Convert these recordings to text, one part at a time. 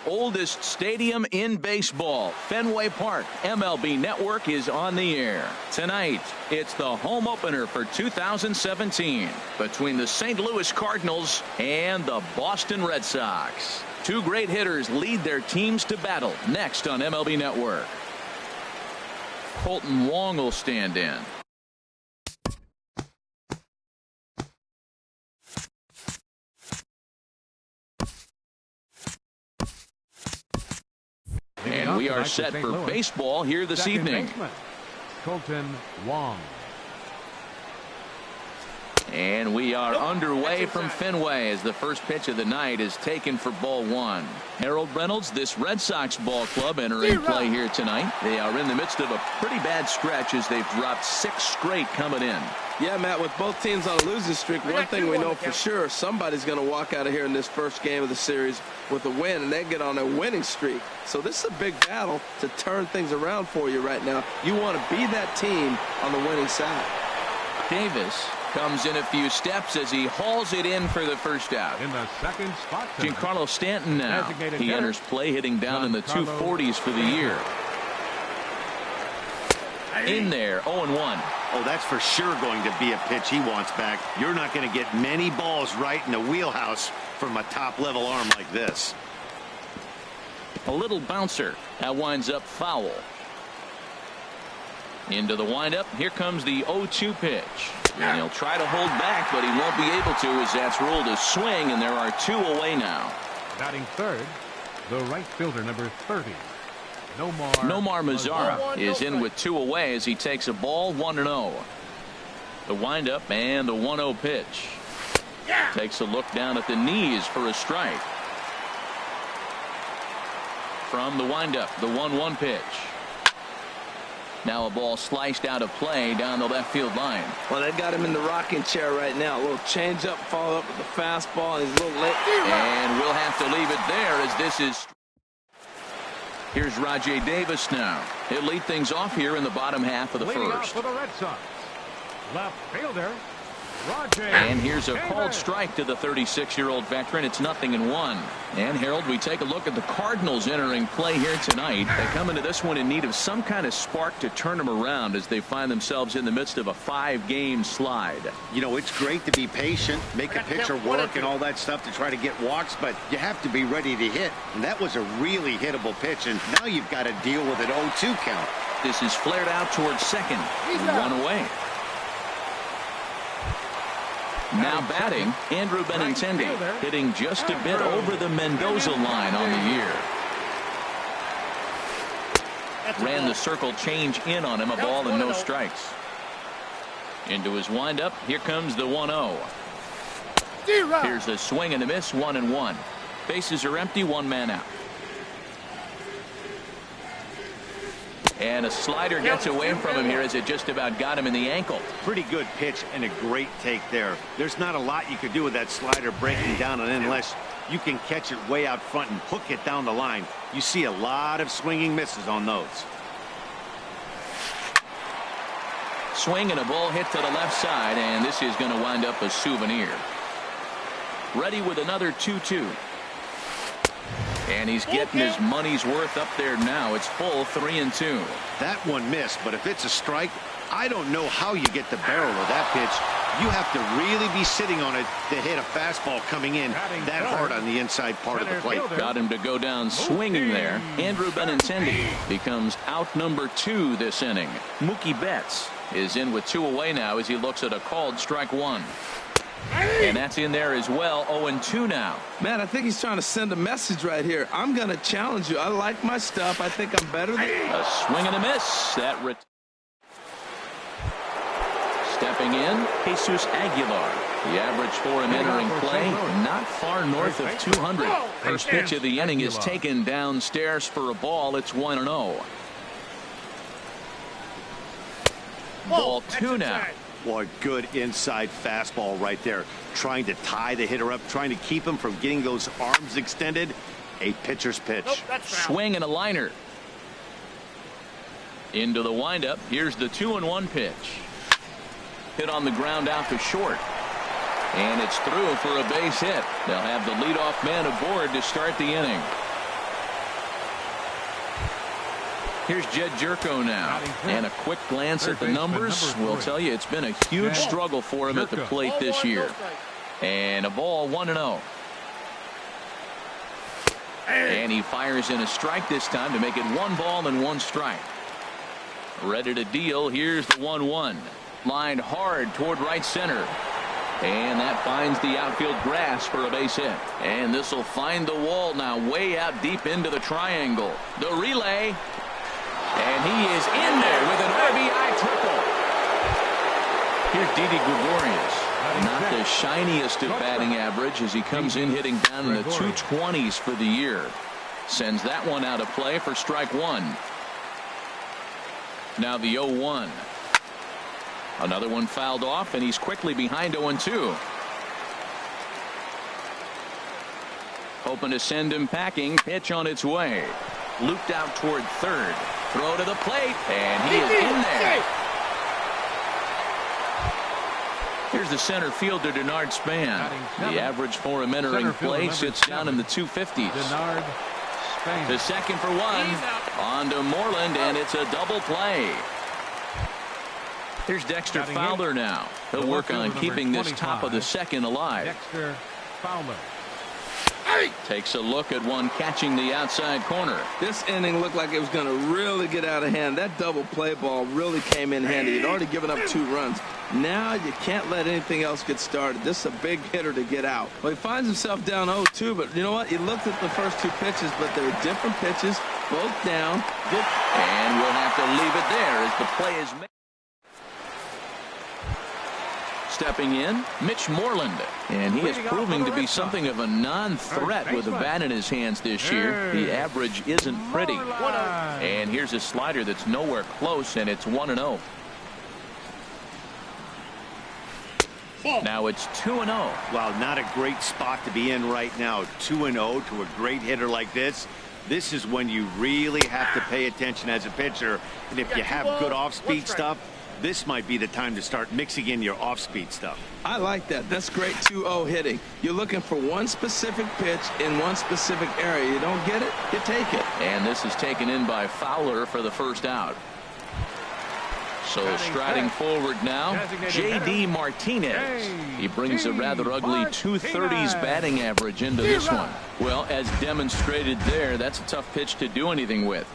oldest stadium in baseball, Fenway Park. MLB Network is on the air. Tonight, it's the home opener for 2017 between the St. Louis Cardinals and the Boston Red Sox. Two great hitters lead their teams to battle next on MLB Network. Colton Wong will stand in. And we are set for baseball here this evening. Colton Wong. And we are underway from Fenway as the first pitch of the night is taken for ball one. Harold Reynolds, this Red Sox ball club entering play here tonight. They are in the midst of a pretty bad stretch as they've dropped 6 straight coming in. Yeah, Matt, with both teams on a losing streak, one thing we know for sure, somebody's going to walk out of here in this first game of the series with a win, and they get on a winning streak. So this is a big battle to turn things around for you right now. You want to be that team on the winning side. Davis comes in a few steps as he hauls it in for the first out. In the second spot, Giancarlo Stanton now. He enters play hitting down in the 240s for the year. In there, 0-1. Oh, that's for sure going to be a pitch he wants back. You're not going to get many balls right in the wheelhouse from a top-level arm like this. A little bouncer. That winds up foul. Into the windup. Here comes the 0-2 pitch. And he'll try to hold back, but he won't be able to as that's ruled a swing, and there are 2 away now. Batting third, the right fielder, number 30. Nomar Mazara is in with 2 away as he takes a ball 1-0. The windup and the 1-0 pitch. Takes a look down at the knees for a strike. From the windup, the 1-1 pitch. Now a ball sliced out of play down the left field line. Well, they got him in the rocking chair right now. A little changeup, follow up with the fastball, and he's a little late. And we'll have to leave it there as this is. Here's Rajay Davis now. He'll lead things off here in the bottom half of the first. For the Red Sox, left fielder, Rajay and here's a Davis. called strike to the 36-year-old veteran. It's 0-1. And Harold, we take a look at the Cardinals entering play here tonight. They come into this one in need of some kind of spark to turn them around as they find themselves in the midst of a 5-game slide. You know, it's great to be patient, make a pitcher work and all that stuff to try to get walks, but you have to be ready to hit. And that was a really hittable pitch, and now you've got to deal with an 0-2 count. This is flared out towards second. 1 away. Now batting, Andrew Benintendi, hitting just a bit over the Mendoza line on the year. Ran the circle change in on him, a ball and no strikes. Into his windup, here comes the 1-0. Here's a swing and a miss, 1-1. Bases are empty, 1 man out. And a slider gets away from him here as it just about got him in the ankle. Pretty good pitch and a great take there. There's not a lot you could do with that slider breaking down and in unless you can catch it way out front and hook it down the line. You see a lot of swinging misses on those. Swing and a ball hit to the left side, and this is going to wind up a souvenir. Ready with another 2-2. And he's getting his money's worth up there now. It's full 3-2. That one missed, but if it's a strike, I don't know how you get the barrel of that pitch. You have to really be sitting on it to hit a fastball coming in that hard on the inside part of the plate. Got him to go down swinging there. Andrew Benintendi becomes out number 2 this inning. Mookie Betts is in with 2 away now as he looks at a called strike 1. And that's in there as well. 0-2 now. Man, I think he's trying to send a message right here. I'm going to challenge you. I like my stuff. I think I'm better than you. A swing and a miss. Stepping in, Jesus Aguilar. The average for him entering play, not far north of 200. First pitch of the inning is taken downstairs for a ball. It's 1-0. Ball 2 now. Boy, good inside fastball right there. Trying to tie the hitter up, trying to keep him from getting those arms extended. A pitcher's pitch. Swing and a liner. Into the windup. Here's the 2-1 pitch. Hit on the ground out to short. And it's through for a base hit. They'll have the leadoff man aboard to start the inning. Here's Jed Jerko now. And a quick glance at the numbers will tell you it's been a huge struggle for him at the plate this year. And a ball 1-0. And he fires in a strike this time to make it 1 ball and 1 strike. Ready to deal. Here's the 1-1. Lined hard toward right center. And that finds the outfield grass for a base hit. And this will find the wall now way out deep into the triangle. The relay. And he is in there with an RBI triple. Here's Didi Gregorius. Not the shiniest of batting average as he comes in hitting down in the 220s for the year. Sends that one out of play for strike 1. Now the 0-1. Another one fouled off, and he's quickly behind 0-2. Hoping to send him packing. Pitch on its way. Looped out toward third. Throw to the plate, and he is in there. Here's the center fielder, Denard Span. The average for him entering play sits down in the 250s. Denard Span. The second for 1. On to Moreland, and it's a double play. Here's Dexter Fowler now. He'll work on keeping this top of the second alive. Dexter Fowler. Takes a look at one catching the outside corner. This inning looked like it was going to really get out of hand. That double play ball really came in handy. He'd already given up 2 runs. Now you can't let anything else get started. This is a big hitter to get out. Well, he finds himself down 0-2, but you know what? He looked at the first 2 pitches, but they were different pitches, both down. And we'll have to leave it there as the play is made. Stepping in, Mitch Moreland, and he is proving to be something of a non-threat with a bat in his hands this year. The average isn't pretty. And here's a slider that's nowhere close, and it's 1-0. Now it's 2-0. Well, not a great spot to be in right now. 2-0 to a great hitter like this. This is when you really have to pay attention as a pitcher. And if you have good off-speed stuff, this might be the time to start mixing in your off-speed stuff. I like that. That's great 2-0 hitting. You're looking for one specific pitch in one specific area. You don't get it, you take it. And this is taken in by Fowler for the first out. So striding forward now, J.D. Martinez. He brings a rather ugly 230s batting average into this one. Well, as demonstrated there, that's a tough pitch to do anything with.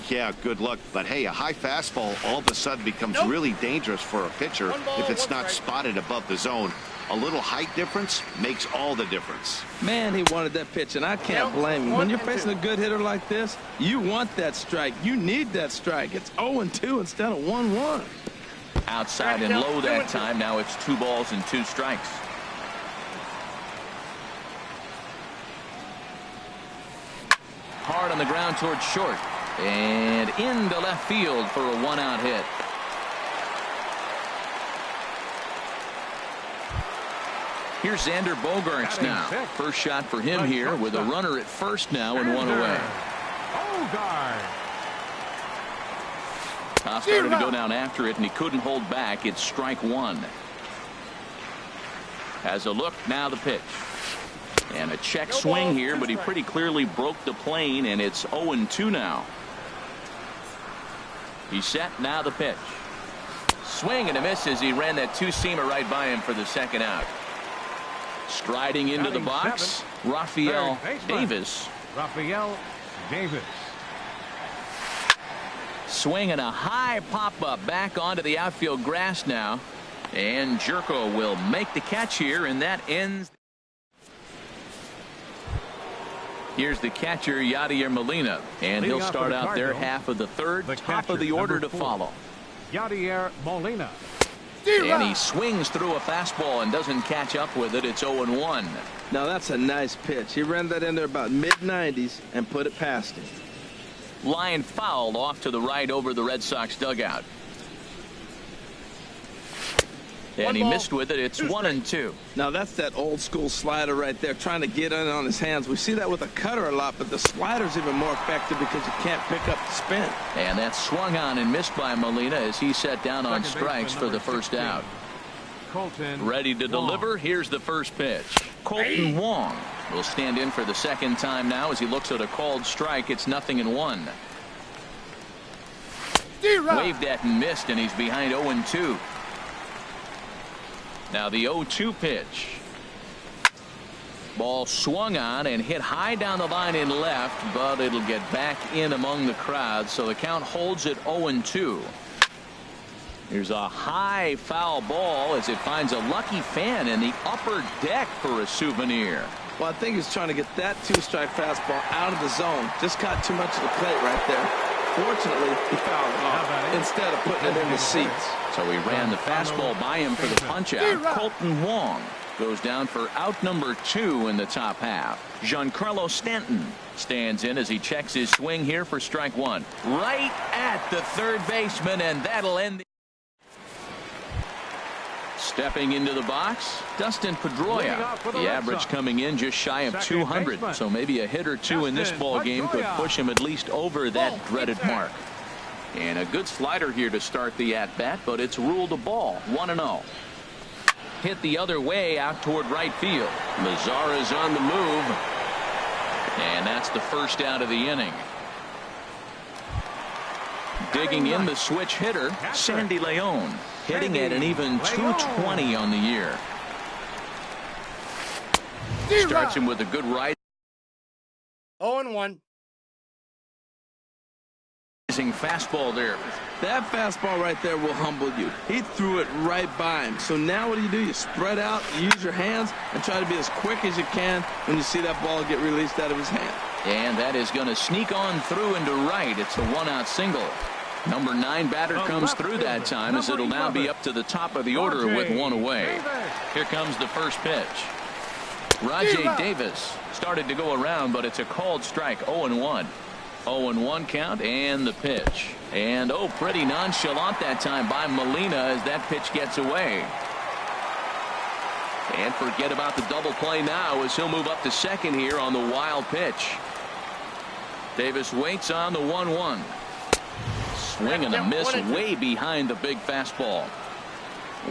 Yeah, good luck. But hey, a high fastball all of a sudden becomes really dangerous for a pitcher if it's not spotted above the zone. A little height difference makes all the difference. Man, he wanted that pitch, and I can't blame him. When you're facing a good hitter like this, you want that strike. You need that strike. It's 0-2 instead of 1-1. Outside and low that time. Now it's 2 balls and 2 strikes. Hard on the ground towards short. And into left field for a 1-out hit. Here's Xander Bogaerts now. First shot for him here with a runner at first now and 1 away. Started to go down after it, and he couldn't hold back. It's strike 1. Has a look, now the pitch. And a check swing here, but he pretty clearly broke the plane, and it's 0-2 now. He's set, now the pitch. Swing and a miss as he ran that 2-seamer right by him for the second out. Striding into the box, Rafael Davis. Rafael Davis. Swing and a high pop-up back onto the outfield grass now. And Jerko will make the catch here, and that ends. Here's the catcher, Yadier Molina, and he'll start out their half of the third, top of the order to follow. Yadier Molina. And he swings through a fastball and doesn't catch up with it. It's 0-1. Now that's a nice pitch. He ran that in there about mid-90s and put it past him. Line foul off to the right over the Red Sox dugout. And he missed with it. It's 1-2. Now that's that old school slider right there, trying to get in on his hands. We see that with a cutter a lot, but the slider's even more effective because you can't pick up the spin. And that's swung on and missed by Molina as he set down on strikes for the first out. Ready to deliver. Here's the first pitch. Colton Wong will stand in for the second time now as he looks at a called strike. It's 0-1. Waved at and missed, and he's behind 0-2. Now the 0-2 pitch. Ball swung on and hit high down the line in left, but it'll get back in among the crowd, so the count holds at 0-2. Here's a high foul ball as it finds a lucky fan in the upper deck for a souvenir. Well, I think he's trying to get that two-strike fastball out of the zone. Just caught too much of the plate right there. Fortunately, he fouled it off instead of putting it in the seats. So he ran the fastball by him for the punch-out. Colton Wong goes down for out number 2 in the top half. Giancarlo Stanton stands in as he checks his swing here for strike 1. Right at the third baseman, and that'll end the... Stepping into the box, Dustin Pedroia. The average coming in just shy of 200, so maybe a hit or two in this ball game could push him at least over that dreaded mark. And a good slider here to start the at-bat, but it's ruled a ball. 1-0. Hit the other way out toward right field. Mazara's on the move, and that's the first out of the inning. Digging in the switch hitter, Sandy Leon, hitting at an even 220 on the year. Starts him with a good right. 0-1. Fastball there. That fastball right there will humble you. He threw it right by him. So now what do? You spread out, you use your hands, and try to be as quick as you can when you see that ball get released out of his hand. And that is going to sneak on through into right. It's a 1-out single. Number 9 batter comes through that time, as it'll now be up to the top of the order with 1 away. Here comes the first pitch. Rajay Davis started to go around, but it's a called strike. 0-1. 0-1 count, and the pitch. And pretty nonchalant that time by Molina as that pitch gets away. And forget about the double play now as he'll move up to second here on the wild pitch. Davis waits on the 1-1. Swing and a miss way behind the big fastball.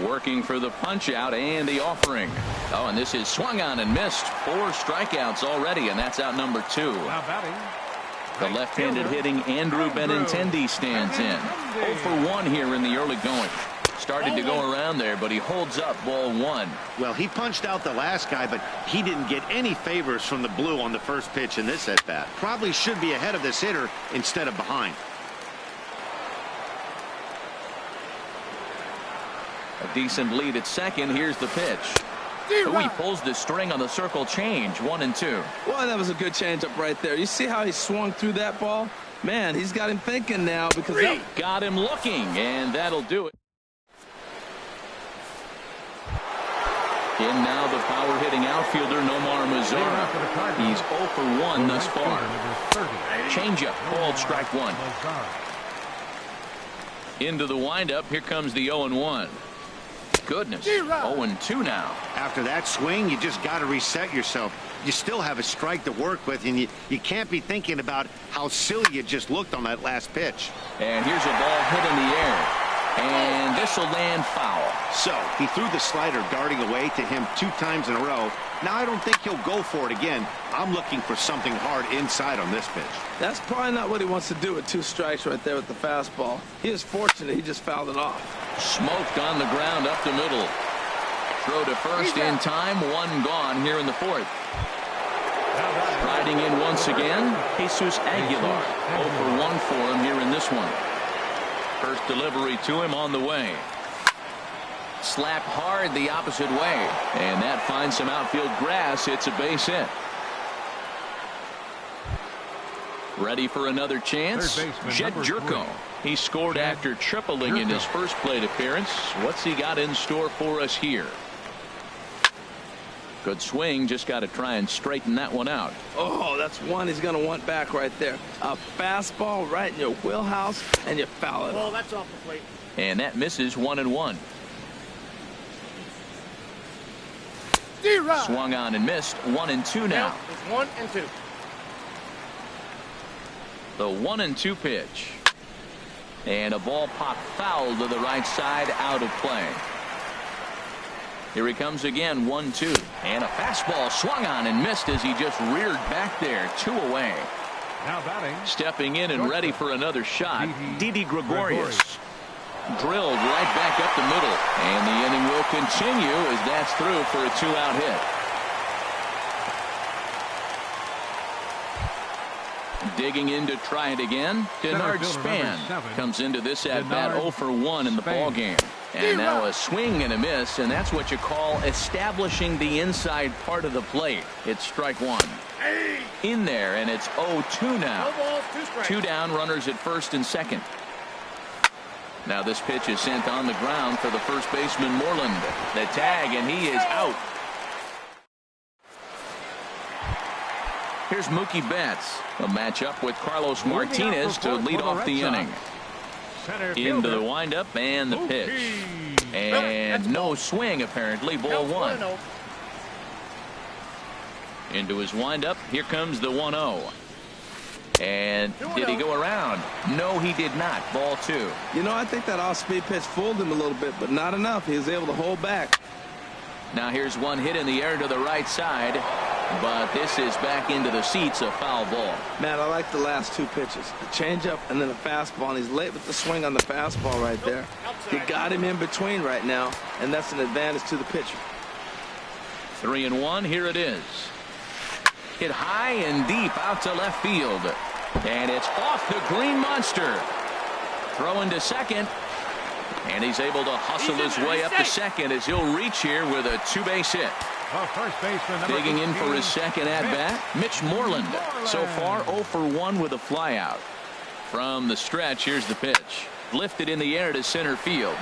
Working for the punch out and the offering. Oh, and this is swung on and missed. 4 strikeouts already, and that's out number 2. Now batting. The left-handed hitting Andrew Benintendi stands in. 0 for 1 here in the early going. Started to go around there, but he holds up ball 1. Well, he punched out the last guy, but he didn't get any favors from the blue on the first pitch in this at-bat. Probably should be ahead of this hitter instead of behind. A decent lead at second. Here's the pitch. He pulls the string on the circle change. 1-2. Well, that was a good changeup right there. You see how he swung through that ball? Man, he's got him thinking now because that got him looking, and that'll do it. In now the power hitting outfielder Nomar Mazara. He's 0 for 1 thus far. Changeup called strike 1. Into the windup. Here comes the 0-1. Goodness, 0-2 now. After that swing, you just got to reset yourself. You still have a strike to work with, and you can't be thinking about how silly you just looked on that last pitch. And here's a ball hit in the air, and this will land foul. So he threw the slider darting away to him 2 times in a row. Now I don't think he'll go for it again. I'm looking for something hard inside on this pitch. That's probably not what he wants to do with 2 strikes right there with the fastball. He is fortunate he just fouled it off. Smoked on the ground up the middle. Throw to first in time. 1 gone here in the 4th. Riding in once again, Jesus Aguilar. 0 for 1 for him here in this one. First delivery to him on the way. Slapped hard the opposite way, and that finds some outfield grass. It's a base hit. Ready for another chance? Jed Jerko. He scored after tripling in his first plate appearance. What's he got in store for us here? Good swing. Just got to try and straighten that one out. Oh, that's one he's going to want back right there. A fastball right in your wheelhouse, and you foul it. Oh, that's off the plate. And that misses. 1-1. Swung on and missed. 1-2 now. It's 1-2. The 1-2 pitch. And a ball popped foul to the right side, out of play. Here he comes again. 1-2. And a fastball swung on and missed as he just reared back there. 2 away. Now batting. Stepping in and ready for another shot, Didi Gregorius. Drilled right back up the middle. And the inning will continue as that's through for a 2-out hit. Digging in to try it again. Denard Span comes into this at-bat 0 for 1 in the ball game. And now a swing and a miss, and that's what you call establishing the inside part of the plate. It's strike one. In there, and it's 0-2 now. 2 down, runners at first and second. Now this pitch is sent on the ground for the first baseman Moreland. The tag, and he is out. Here's Mookie Betts. A matchup with Carlos Martinez to lead off the inning. Into the windup and the pitch. And no swing apparently. Ball one. Into his windup. Here comes the 1-0. And did he go around? No, he did not. Ball two. You know, I think that off-speed pitch fooled him a little bit, but not enough. He was able to hold back. Now here's one hit in the air to the right side, but this is back into the seats, a foul ball. Man, I like the last two pitches. The changeup and then a fastball, and he's late with the swing on the fastball right there. He got him in between right now, and that's an advantage to the pitcher. 3-1, here it is. Hit high and deep out to left field. And it's off the green monster. Throwing to second. And he's able to hustle his way up to second as he'll reach here with a 2-base hit. First baseman, digging in for his second at-bat, Mitch Moreland. So far 0 for 1 with a flyout. From the stretch, here's the pitch. Lifted in the air to center field.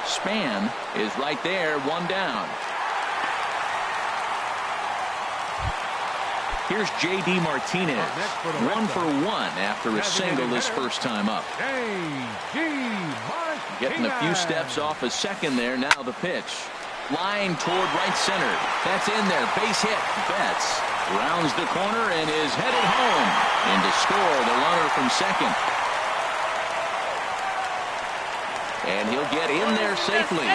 Span is right there, 1 down. Here's J.D. Martinez, 1 for 1 after a single his first time up. Getting a few steps off a second there. Now the pitch. Line toward right center. That's in there. Base hit. Betts rounds the corner and is headed home. And to score the runner from second. And he'll get in there safely.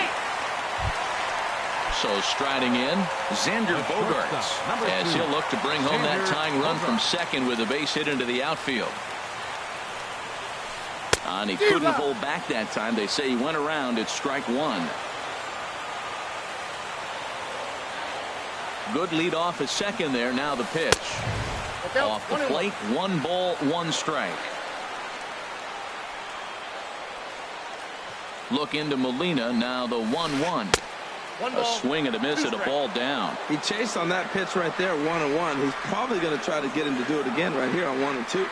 So striding in, Xander Bogaerts, as he'll look to bring home that tying run from second with a base hit into the outfield. And he couldn't hold back that time. They say he went around. It's strike one. Good lead off at second there. Now the pitch. Off the plate, 1 ball, 1 strike. Look into Molina. Now the 1-1. A swing and a miss and a ball down. He chased on that pitch right there, 1-1. He's probably going to try to get him to do it again right here on 1 and 2.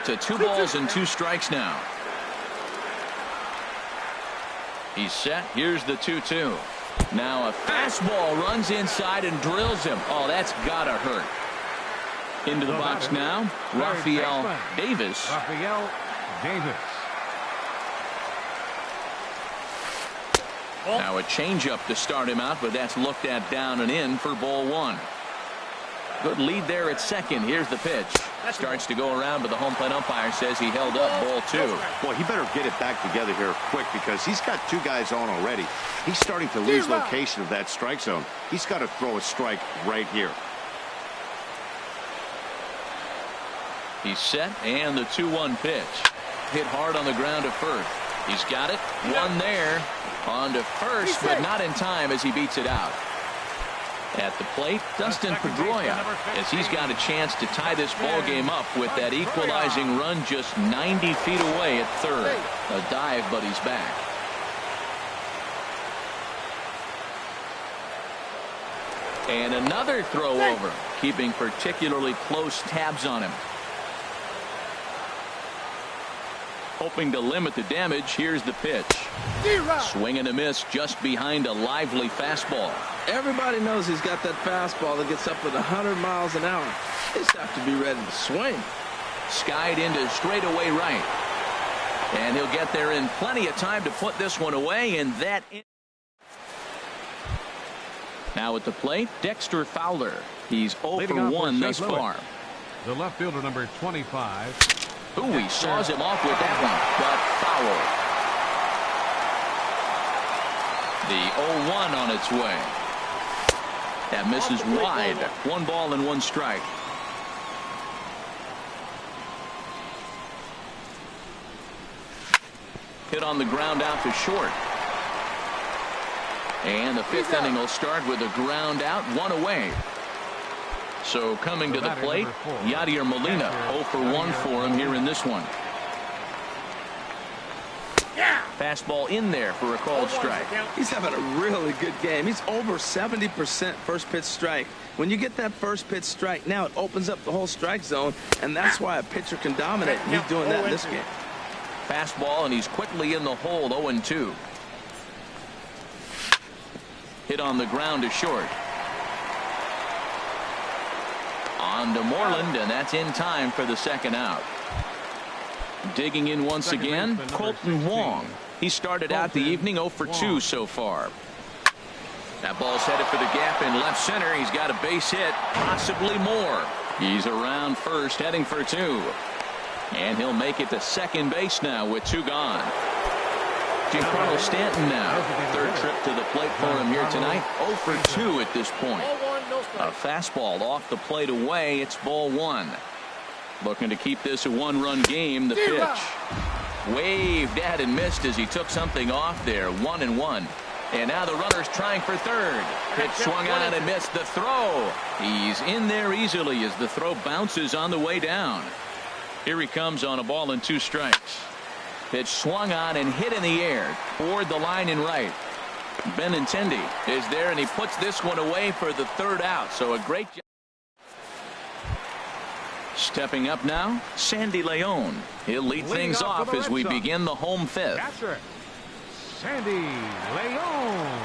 To 2 balls and 2 strikes now. He's set. Here's the 2-2. Now a fastball runs inside and drills him. Oh, that's gotta hurt. Into the box now, Rafael Davis. Now a changeup to start him out, but that's looked at down and in for ball 1. Good lead there at second. Here's the pitch. Starts to go around, but the home plate umpire says he held up ball 2. Boy, he better get it back together here quick because he's got 2 guys on already. He's starting to lose location of that strike zone. He's got to throw a strike right here. He's set, and the 2-1 pitch. Hit hard on the ground to first. He's got it. 1 there. On to first, but not in time as he beats it out. At the plate, Dustin Pedroia, as he's got a chance to tie this ball game up with that equalizing run just 90 feet away at third. A dive, but he's back. And another throw over, keeping particularly close tabs on him. Hoping to limit the damage. Here's the pitch. Swing and a miss just behind a lively fastball. Everybody knows he's got that fastball that gets up at 100 miles an hour. They just have to be ready to swing. Skied into straightaway right. And he'll get there in plenty of time to put this one away, and that. Now at the plate, Dexter Fowler. He's 0 for 1 thus far. The left fielder, number 25. Ooh, he saws him off with that one, but foul. The 0-1 on its way. That misses wide. 1 ball and 1 strike. Hit on the ground out to short. And the 5th inning will start with a ground out, 1 away. So coming to the plate, Yadier Molina, 0 for 1 for him here in this one. Fastball in there for a called strike. He's having a really good game. He's over 70% first pitch strike. When you get that first pitch strike, now it opens up the whole strike zone, and that's why a pitcher can dominate. He's doing that in this game. Fastball, and he's quickly in the hole, 0-2. Hit on the ground to short. On to Moreland, and that's in time for the 2nd out. Digging in once again, Colton Wong. He started out the evening 0 for 2 so far. That ball's headed for the gap in left center. He's got a base hit, possibly more. He's around first, heading for 2. And he'll make it to second base now with 2 gone. Giancarlo Stanton now. 3rd trip to the plate for him here tonight. 0 for 2 at this point. A fastball off the plate away. It's ball 1. Looking to keep this a 1-run game. The pitch. Waved at and missed as he took something off there. 1-1. And now the runner's trying for 3rd. Pitch swung on and missed the throw. He's in there easily as the throw bounces on the way down. Here he comes on a ball and 2 strikes. Pitch swung on and hit in the air toward the line in right. Benintendi is there, and he puts this one away for the 3rd out. So a great job. Stepping up now, Sandy Leon. He'll lead things off as we begin the home 5th. Catcher, Sandy Leon.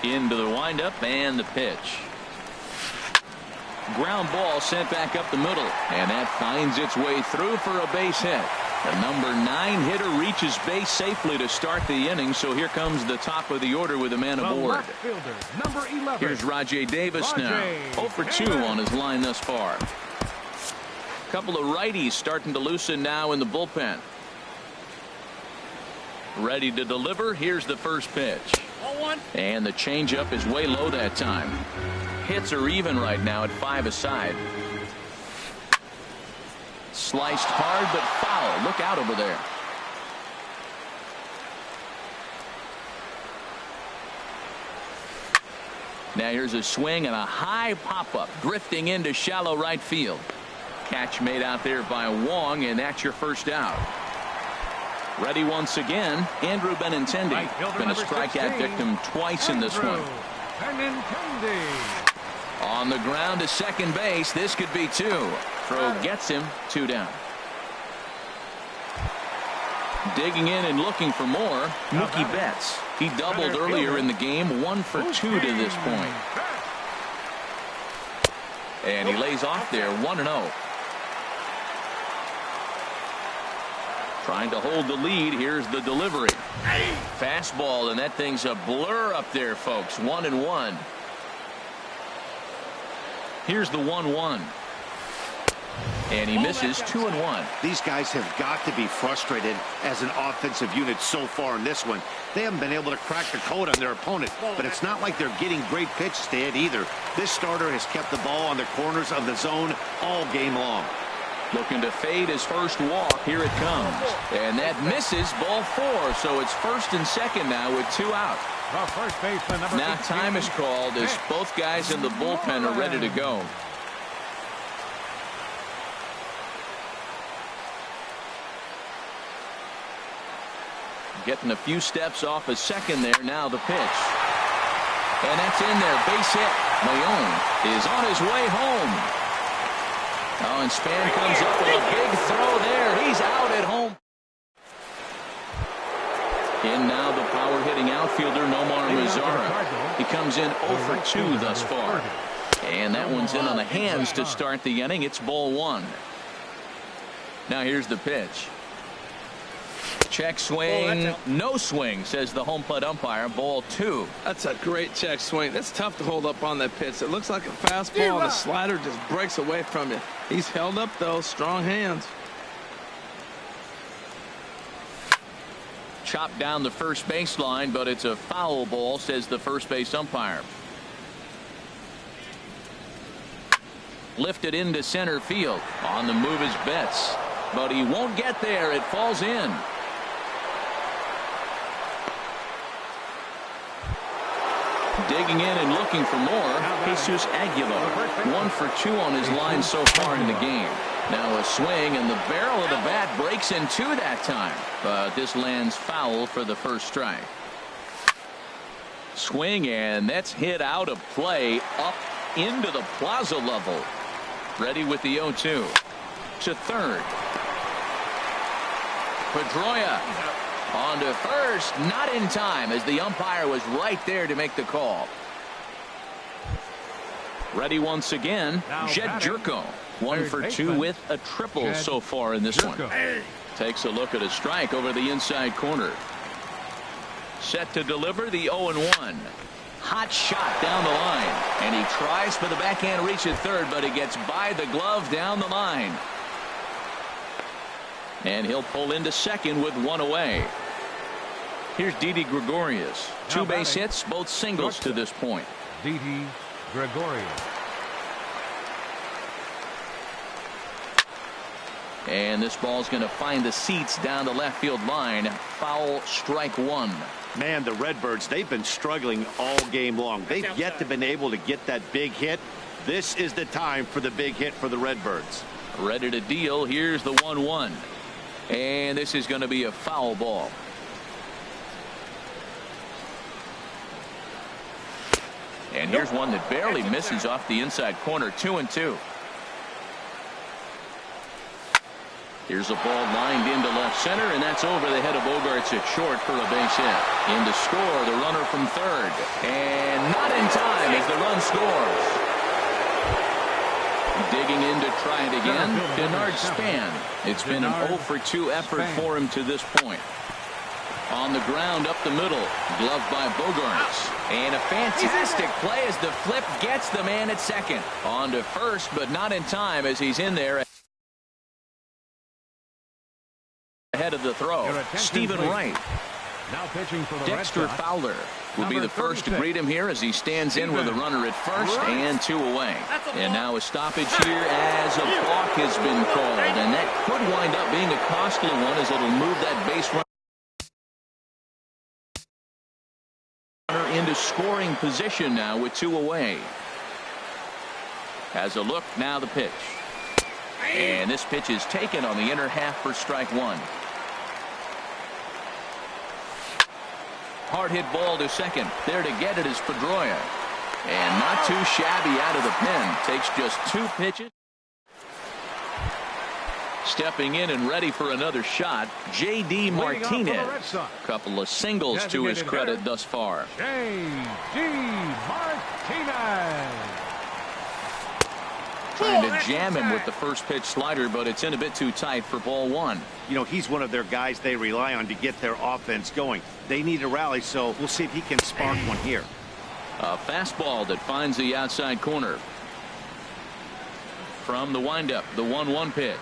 Into the windup and the pitch. Ground ball sent back up the middle, and that finds its way through for a base hit. The number 9 hitter reaches base safely to start the inning, so here comes the top of the order with a man aboard. Left fielder, number 11. Here's Rajay Davis now. 0 for 2 on his line thus far. A couple of righties starting to loosen now in the bullpen. Ready to deliver. Here's the first pitch. And the changeup is way low that time. Hits are even right now at 5 aside. Sliced hard but foul. Look out over there. Now here's a swing and a high pop-up drifting into shallow right field. Catch made out there by Wong, and that's your first out. Ready once again, Andrew Benintendi. Been a strikeout victim twice in this one. On the ground to second base. This could be 2. Throw gets him. 2 down. Digging in and looking for more, Mookie Betts. He doubled earlier in the game. 1 for 2 to this point. And he lays off there. 1-0. Trying to hold the lead. Here's the delivery. Fastball, and that thing's a blur up there, folks. 1-1. Here's the 1-1. And he misses. 2-1. These guys have got to be frustrated as an offensive unit so far in this one. They haven't been able to crack the code on their opponent, but it's not like they're getting great pitches to hit either. This starter has kept the ball on the corners of the zone all game long. Looking to fade his first walk. Here it comes. And that misses. Ball 4. So it's 1st and 2nd now with 2 out. First baseman, number Now time is called as both guys in the bullpen are ready to go. Getting a few steps off a second there. Now the pitch. And that's in there. Base hit. Leon is on his way home. Oh, and Span comes up with a big throw there. He's out at home. In now the power-hitting outfielder, Nomar Mazara. He comes in 0 for 2 thus far. And that one's in on the hands to start the inning. It's ball 1. Now here's the pitch. Check swing, no swing, says the home plate umpire. Ball 2. That's a great check swing. That's tough to hold up on that pitch. It looks like a fastball, and the slider just breaks away from you. He's held up, though. Strong hands. Chopped down the first baseline, but it's a foul ball, says the first base umpire. Lifted into center field. On the move is Betts, but he won't get there. It falls in. Digging in and looking for more, Jesus Aguilar. 1 for 2 on his line so far in the game. Now a swing, and the barrel of the bat breaks in two that time. But this lands foul for the first strike. Swing, and that's hit out of play up into the plaza level. Ready with the 0-2. To third. Pedroia on to first. Not in time, as the umpire was right there to make the call. Ready once again. Jed Jerko. 1 for 2 with a triple so far in this one. Takes a look at a strike over the inside corner. Set to deliver the 0-1. Hot shot down the line, and he tries for the backhand reach at third, but it gets by the glove down the line. And he'll pull into second with 1 away. Here's Didi Gregorius. 2 base hits, both singles to this point. Didi Gregorius. And this ball's going to find the seats down the left field line. Foul, strike 1. Man, the Redbirds, they've been struggling all game long. They've yet to been able to get that big hit. This is the time for the big hit for the Redbirds. Ready to deal. Here's the 1-1. And this is going to be a foul ball. And here's one that barely misses off the inside corner. 2-2. Here's a ball lined into left center, and that's over the head of Bogaerts at short for a base hit. In to score, the runner from third. And not in time as the run scores. Digging in to try it again. Denard Span. It's been an 0 for 2 effort for him to this point. On the ground up the middle. Gloved by Bogaerts. And a fantastic play as the flip gets the man at second. On to first, but not in time as he's in there. Ahead of the throw. Stephen Wright. Now pitching for the Dexter Fowler will be the first to greet him here as he stands in with a runner at first and 2 away. And now a stoppage here as a balk has been called. And that could wind up being a costly one as it'll move that base runner into scoring position now with 2 away. Has a look, now the pitch. And this pitch is taken on the inner half for strike 1. Hard hit ball to second. There to get it is Pedroia. And not too shabby out of the pen. Takes just 2 pitches. Stepping in and ready for another shot, J.D. Martinez. Couple of singles to his credit thus far. J.D. Martinez. Trying to jam him with the first pitch slider, but it's in a bit too tight for ball 1. You know, he's one of their guys they rely on to get their offense going. They need a rally, so we'll see if he can spark one here. A fastball that finds the outside corner. From the windup, the 1-1 pitch.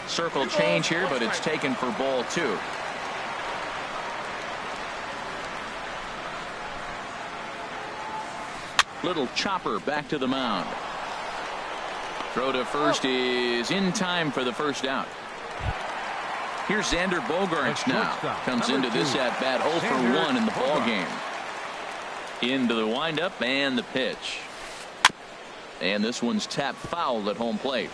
Circle change here, but it's taken for ball 2. Little chopper back to the mound. Throw to first is in time for the first out. Here's Xander Bogaerts now. Comes into this at bat 0 for 1 in the ball game. Into the windup and the pitch. And this one's tapped foul at home plate.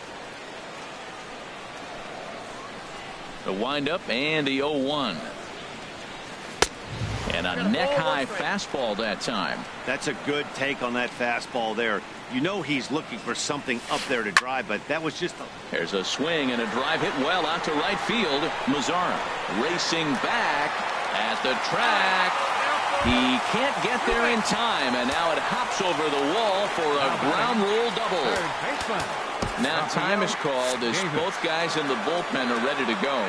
The windup and the 0-1. And a neck-high fastball that time. That's a good take on that fastball there. You know he's looking for something up there to drive, but that was just a... There's a swing and a drive hit well out to right field. Mazzara racing back at the track. He can't get there in time, and now it hops over the wall for a ground rule double. Now time is called as both guys in the bullpen are ready to go.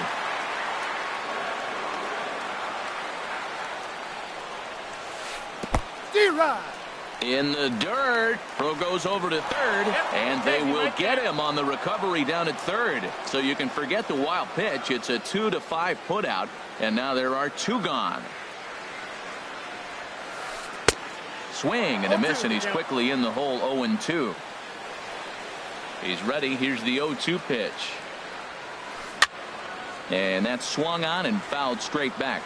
In the dirt. Throw goes over to third, and they will get him on the recovery down at third. So you can forget the wild pitch. It's a 2-5 put out, and now there are 2 gone. Swing and a miss, and he's quickly in the hole. 0-2. He's ready. Here's the 0-2 pitch. And that's swung on and fouled straight back.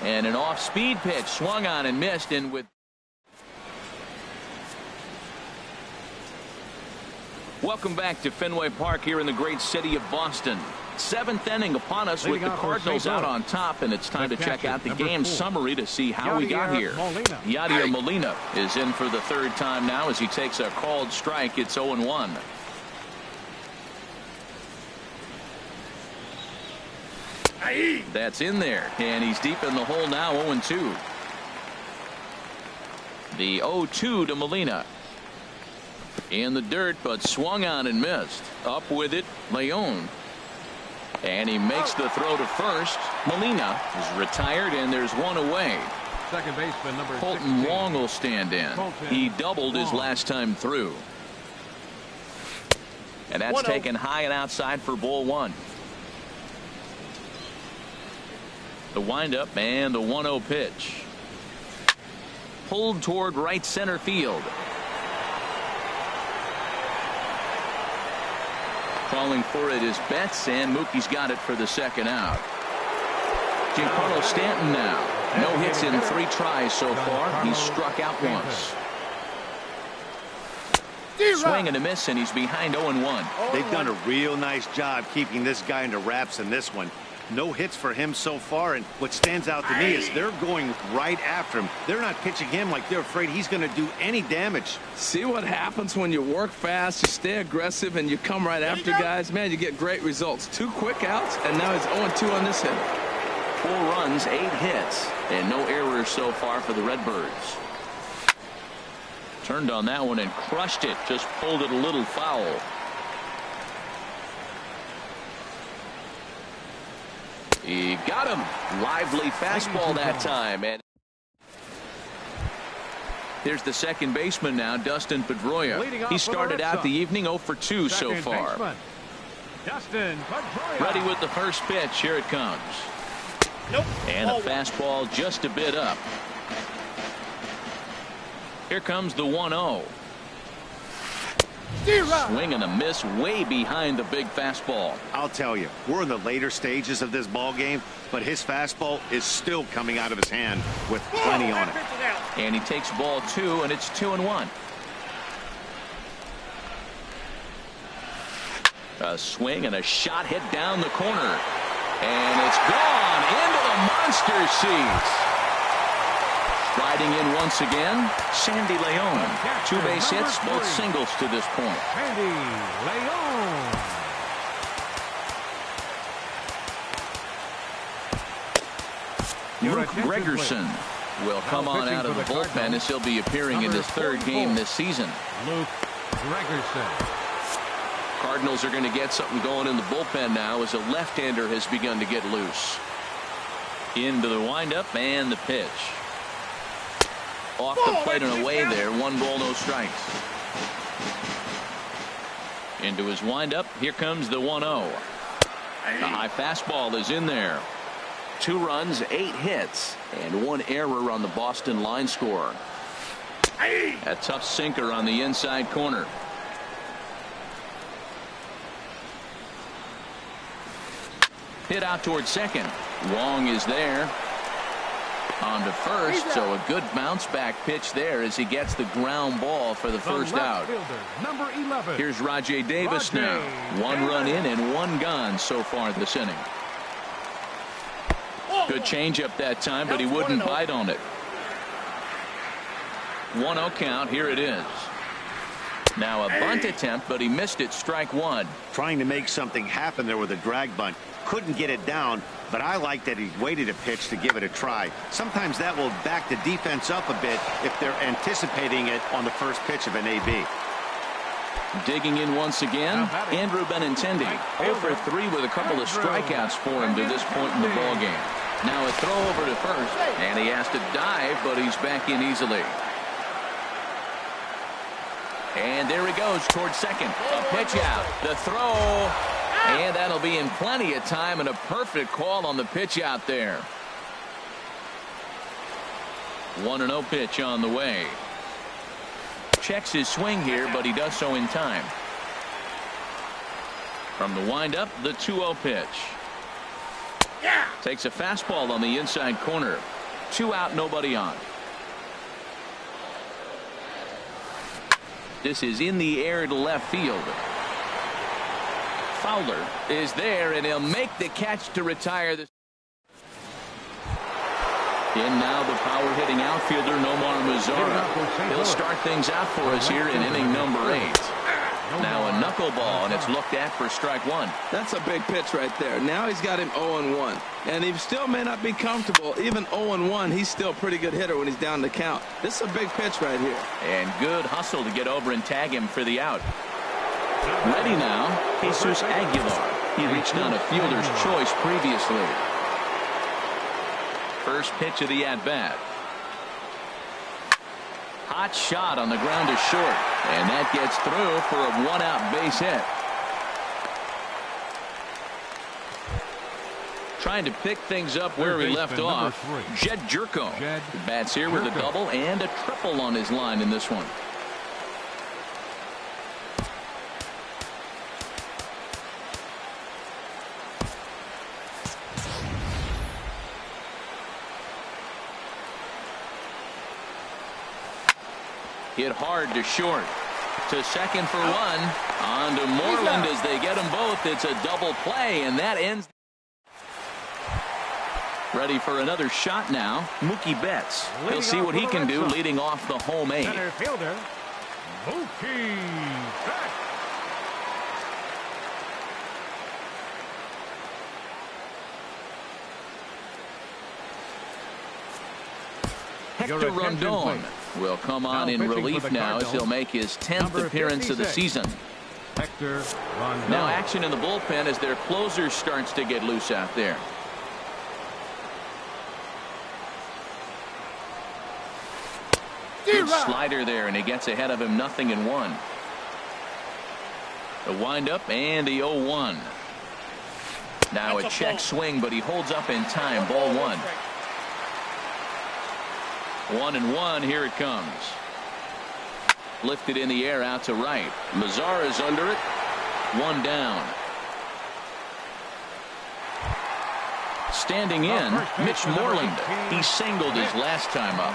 And an off-speed pitch swung on and missed. And with welcome back to Fenway Park here in the great city of Boston. Seventh inning upon us with the Cardinals out on top, and it's time to check out the game summary to see how we got here. Yadier Molina is in for the third time now as he takes a called strike. It's 0-1. That's in there, and he's deep in the hole now. 0-2. The 0-2 to Molina. In the dirt, but swung on and missed. Up with it, Leon. And he makes the throw to first. Molina is retired, and there's one away. Second baseman number Colton 16. Wong will stand in. He doubled his last time through. And that's taken high and outside for ball one. The windup and the 1-0 pitch. Pulled toward right center field. Calling for it is Betts, and Mookie's got it for the second out. Giancarlo Stanton now. No hits in 3 tries so far. He's struck out once. Swing and a miss, and he's behind 0-1. They've done a real nice job keeping this guy under wraps in this one. No hits for him so far, and what stands out to me is they're going right after him. They're not pitching him like they're afraid he's going to do any damage. See what happens when you work fast, you stay aggressive, and you come right after guys. Man, you get great results. 2 quick outs, and now he's 0-2 on this hit. 4 runs, 8 hits, and no errors so far for the Redbirds. Turned on that one and crushed it. Just pulled it a little foul. He got him. Lively fastball that time. And here's the second baseman now, Dustin Pedroia. He started out the evening 0 for 2 so far. Dustin Pedroia. Ready with the first pitch. Here it comes. And a fastball just a bit up. Here comes the 1-0. Swing and a miss way behind the big fastball. I'll tell you, we're in the later stages of this ball game, but his fastball is still coming out of his hand with plenty on it. And he takes ball 2, and it's 2-1. A swing and a shot hit down the corner. And it's gone into the monster seats. Striding in once again, Sandy Leon. 2 base hits, both singles to this point. Sandy Leon. Luke Gregerson will come on out of the bullpen as he'll be appearing in his 3rd game this season. Luke Gregerson. Cardinals are going to get something going in the bullpen now as a left-hander has begun to get loose. Into the windup and the pitch. Off the plate and away there. 1 ball, no strikes. Into his windup. Here comes the 1-0. The high fastball is in there. 2 runs, 8 hits, and 1 error on the Boston line score. A tough sinker on the inside corner. Hit out towards second. Wong is there. On to first, so a good bounce back pitch there as he gets the ground ball for the first out. Number 11. Here's Rajay Davis now. 1 run in and 1 gone so far this inning. Good changeup that time, but he wouldn't bite on it. 1-0 count. Here it is. Now a bunt attempt, but he missed it. Strike 1. Trying to make something happen there with a drag bunt. Couldn't get it down, but I like that he waited a pitch to give it a try. Sometimes that will back the defense up a bit if they're anticipating it on the first pitch of an AB. Digging in once again, Andrew Benintendi. 0 for 3 with a couple of strikeouts for him to this point in the ballgame. Now a throw over to first, and he has to dive, but he's back in easily. And there he goes towards second. A pitch out. The throw. And that'll be in plenty of time, and a perfect call on the pitch out there. 1-0 pitch on the way. checks his swing here, but he does so in time. From the windup, the 2-0 pitch. Takes a fastball on the inside corner. 2 out, nobody on. This is in the air to left field. Fowler is there, and he'll make the catch to retire this. In now the power-hitting outfielder, Nomar Mazara. He'll start things out for us here in inning number 8. Now a knuckleball, and it's looked at for strike 1. That's a big pitch right there. Now he's got him 0-1. And he still may not be comfortable. Even 0-1, he's still a pretty good hitter when he's down the count. This is a big pitch right here. And good hustle to get over and tag him for the out. Ready now, Jesus Aguilar. He reached on a fielder's choice previously. First pitch of the at-bat. Hot shot on the ground to short, and that gets through for a 1-out base hit. Trying to pick things up where he left off. Jed Jerko bats here with a double and a triple on his line in this one. Hit hard to short. To second for 1. On to Moreland as they get them both. It's a double play, and that ends. Ready for another shot now. Mookie Betts. He'll see what he can do leading off the home 8. Center fielder, Mookie Betts. Hector Rondon will come on in relief now as he'll make his 10th appearance of the season. Hector Rondon. Now action in the bullpen as their closer starts to get loose out there. Good slider there, and he gets ahead of him, 0-1. The windup and the 0-1. Now a check swing, but he holds up in time. Ball 1. 1-1. Here it comes. Lifted in the air out to right. Mazara's under it. 1 down. Standing in, Mitch Moreland. He singled his last time up.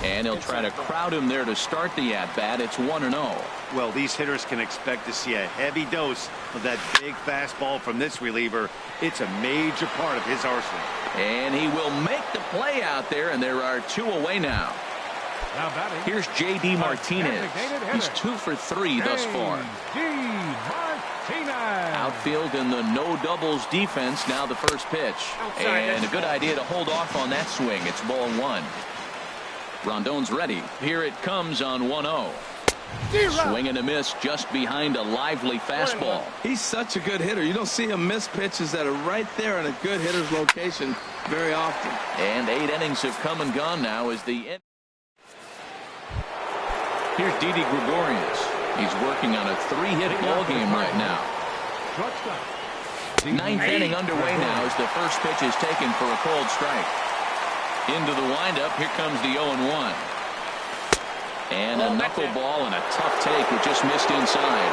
And he'll try to crowd him there to start the at-bat. It's 1-0. Well, these hitters can expect to see a heavy dose of that big fastball from this reliever. It's a major part of his arsenal. And he will make the play out there, and there are 2 away now. Here's J.D. Martinez. He's 2 for 3 thus far. Outfield in the no doubles defense. Now the first pitch. And a good idea to hold off on that swing. It's ball 1. Rondon's ready. Here it comes on 1-0. Swing and a miss just behind a lively fastball. He's such a good hitter. You don't see him miss pitches that are right there in a good hitter's location very often. And 8 innings have come and gone now as the end. Here's Didi Gregorius. He's working on a 3-hit ball game right now. 9th inning underway now as the first pitch is taken for a cold strike. Into the windup. Here comes the 0-1. And a knuckleball and a tough take. It just missed inside.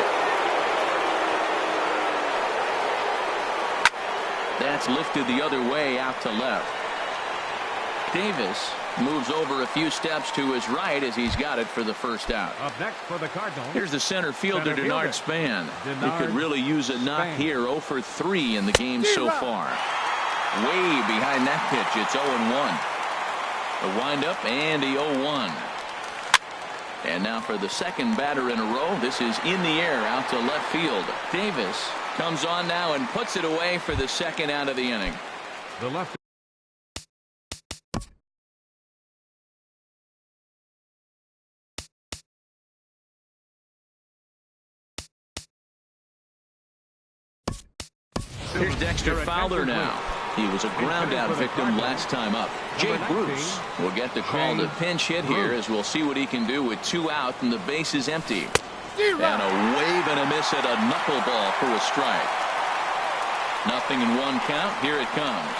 That's lifted the other way out to left. Davis moves over a few steps to his right as he's got it for the first out. Up next for the Cardinals. Here's the center fielder, Denard Span. He could really use a knock here. 0 for 3 in the game so far. Way behind that pitch. It's 0-1. The windup and the 0-1. And now for the second batter in a row. This is in the air out to left field. Davis comes on now and puts it away for the second out of the inning. The left. Here's Dexter Fowler now. He was a ground-out victim last time up. Jay Bruce will get the call to pinch hit here as we'll see what he can do with 2 out and the base is empty. And a wave and a miss at a knuckleball for a strike. 0-1 count. Here it comes.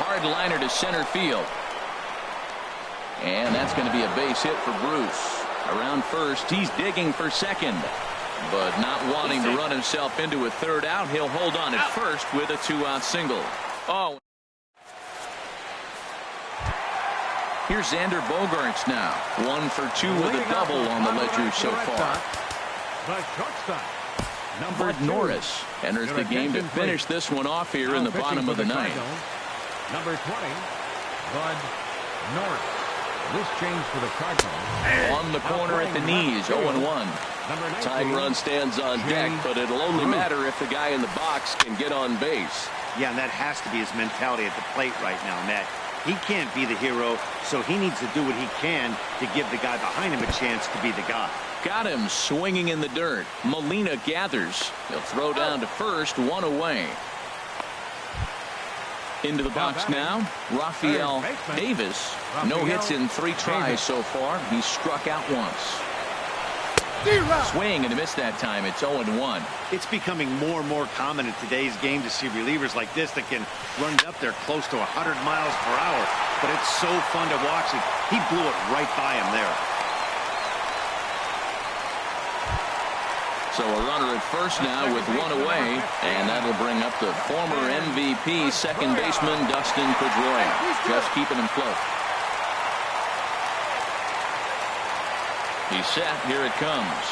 hard liner to center field. And that's going to be a base hit for Bruce. Around first, he's digging for second. But not wanting to run himself into a third out, he'll hold on at first with a 2-out single. Oh. Here's Xander Bogaerts now. 1 for 2 with a double on the ledger so far. The shortstop, Bud Norris enters the game to finish this one off here in the bottom of the ninth. Number 20, Bud Norris. This change for the Cardinals. On the corner at the knees, 0-1. Tying run stands on deck, but it'll only matter if the guy in the box can get on base. Yeah, and that has to be his mentality at the plate right now, Ned. He can't be the hero, so he needs to do what he can to give the guy behind him a chance to be the guy. Got him swinging in the dirt. Molina gathers. He'll throw down to first, 1 away. Into the box now, Rafael Davis. No hits in 3 tries so far. He's struck out once. Swing and a miss that time. It's 0-1. It's becoming more and more common in today's game to see relievers like this that can run it up there close to 100 miles per hour. But it's so fun to watch it. He blew it right by him there. So a runner at first now with 1 away, and that'll bring up the former MVP second baseman Dustin Pedroia. Just keeping him close. He's set. Here it comes.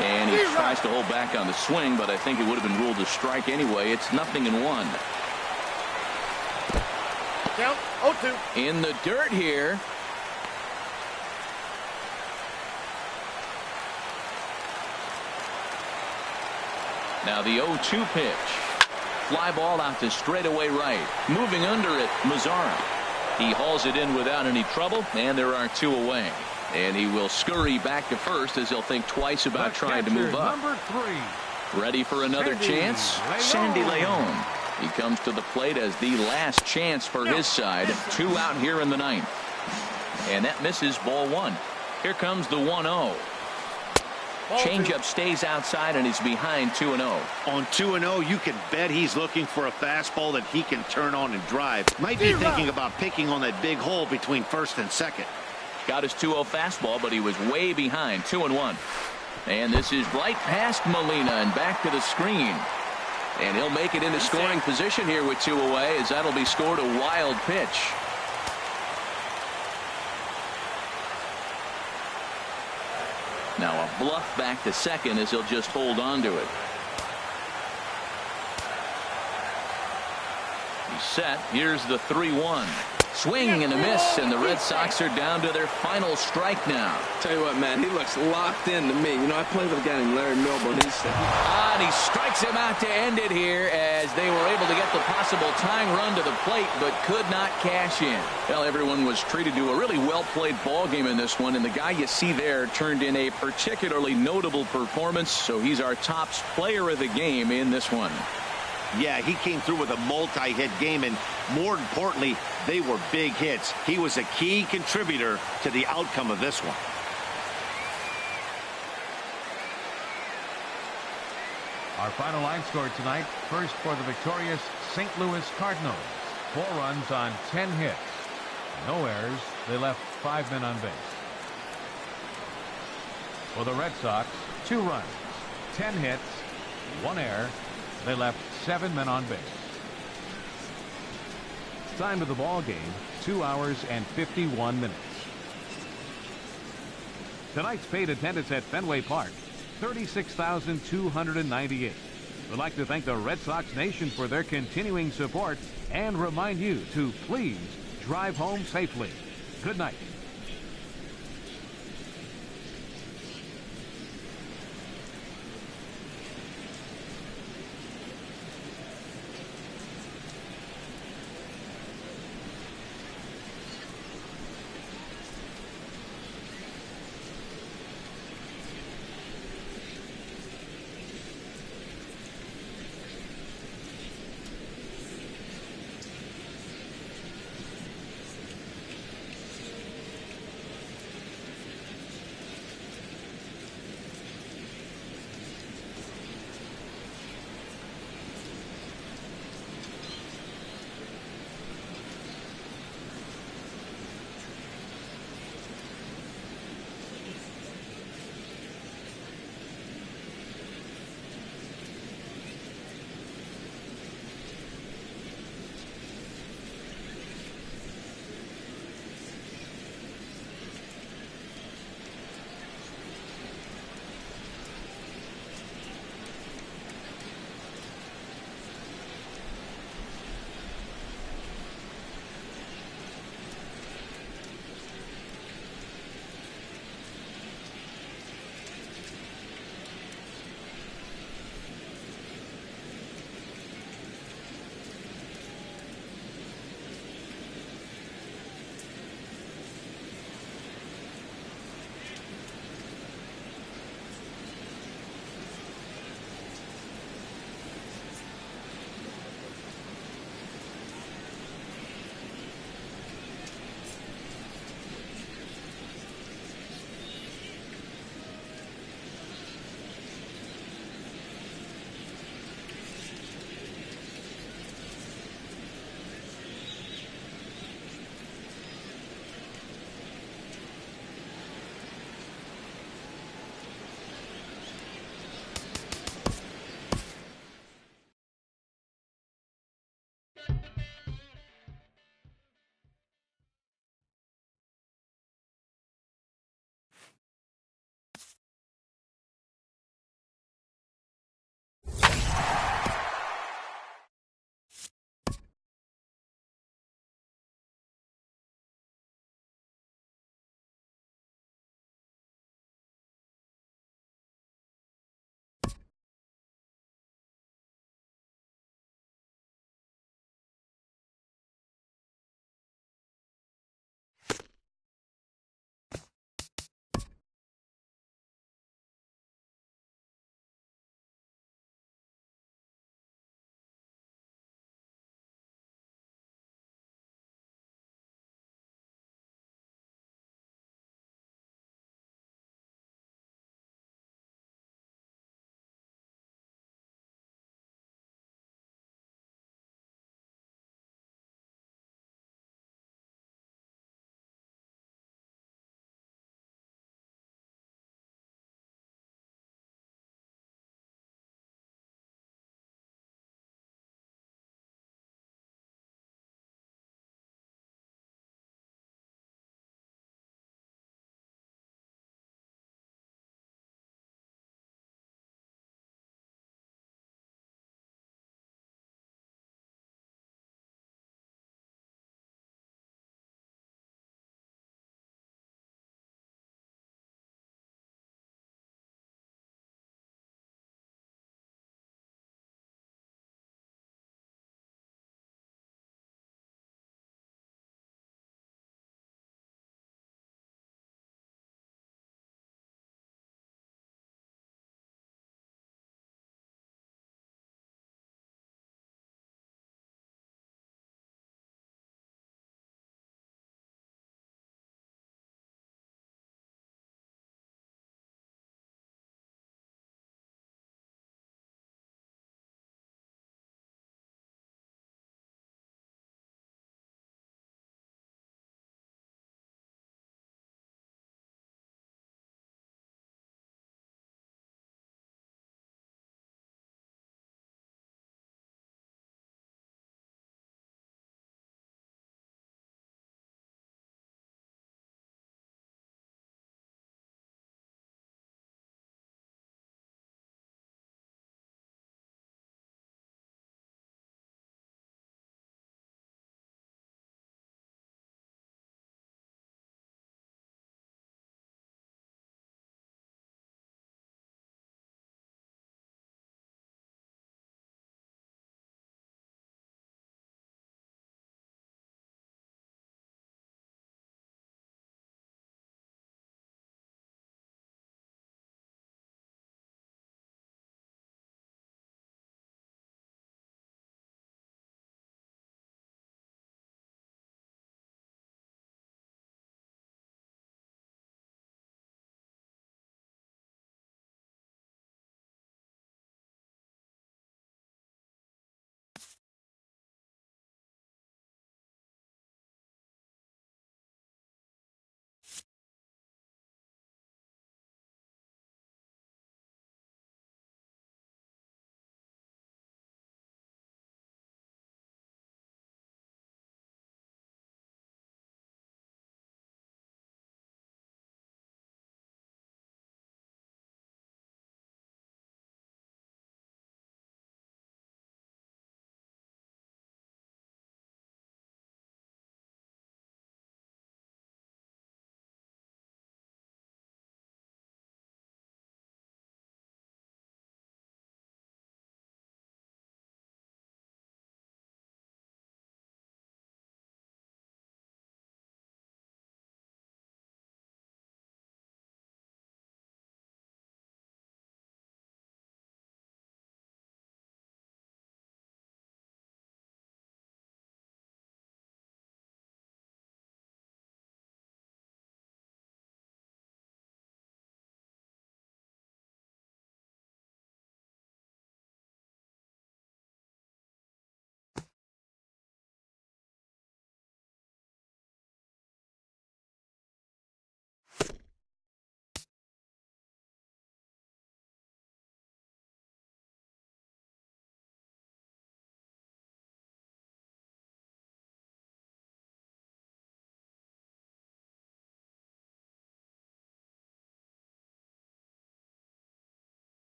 And he tries to hold back on the swing, but I think it would have been ruled a strike anyway. It's 0-1. Count 0-2. In the dirt here. Now the 0-2 pitch. Fly ball out to straightaway right. Moving under it, Mazzara. He hauls it in without any trouble, and there are 2 away. And he will scurry back to first as he'll think twice about trying to move up. Number 3. Ready for another chance? Sandy Leon. He comes to the plate as the last chance for his side. 2 out here in the ninth. And that misses, ball 1. Here comes the 1-0. Changeup stays outside and he's behind 2-0. On 2-0, you can bet he's looking for a fastball that he can turn on and drive. Might be thinking about picking on that big hole between first and second. Got his 2-0 fastball, but he was way behind. 2-1. And this is right past Molina and back to the screen. And he'll make it into scoring position here with 2 away, as that'll be scored a wild pitch. Now a bluff back to second as he'll just hold on to it. He's set. Here's the 3-1. Swing and a miss, and the Red Sox are down to their final strike now. Tell you what, man, he looks locked in to me. You know, I played with a guy named Larry Milburn. And he strikes him out to end it here as they were able to get the possible tying run to the plate, but could not cash in. Well, everyone was treated to a really well-played ball game in this one, and the guy you see there turned in a particularly notable performance, so he's our top player of the game in this one. Yeah, he came through with a multi-hit game, and more importantly, they were big hits. He was a key contributor to the outcome of this one. Our final line score tonight. First for the victorious St. Louis Cardinals. 4 runs on 10 hits. No errors. They left 5 men on base. For the Red Sox, 2 runs, 10 hits, 1 error. They left 7 men on base. Time of the ball game, 2 hours and 51 minutes. Tonight's paid attendance at Fenway Park, 36,298. We'd like to thank the Red Sox Nation for their continuing support and remind you to please drive home safely. Good night.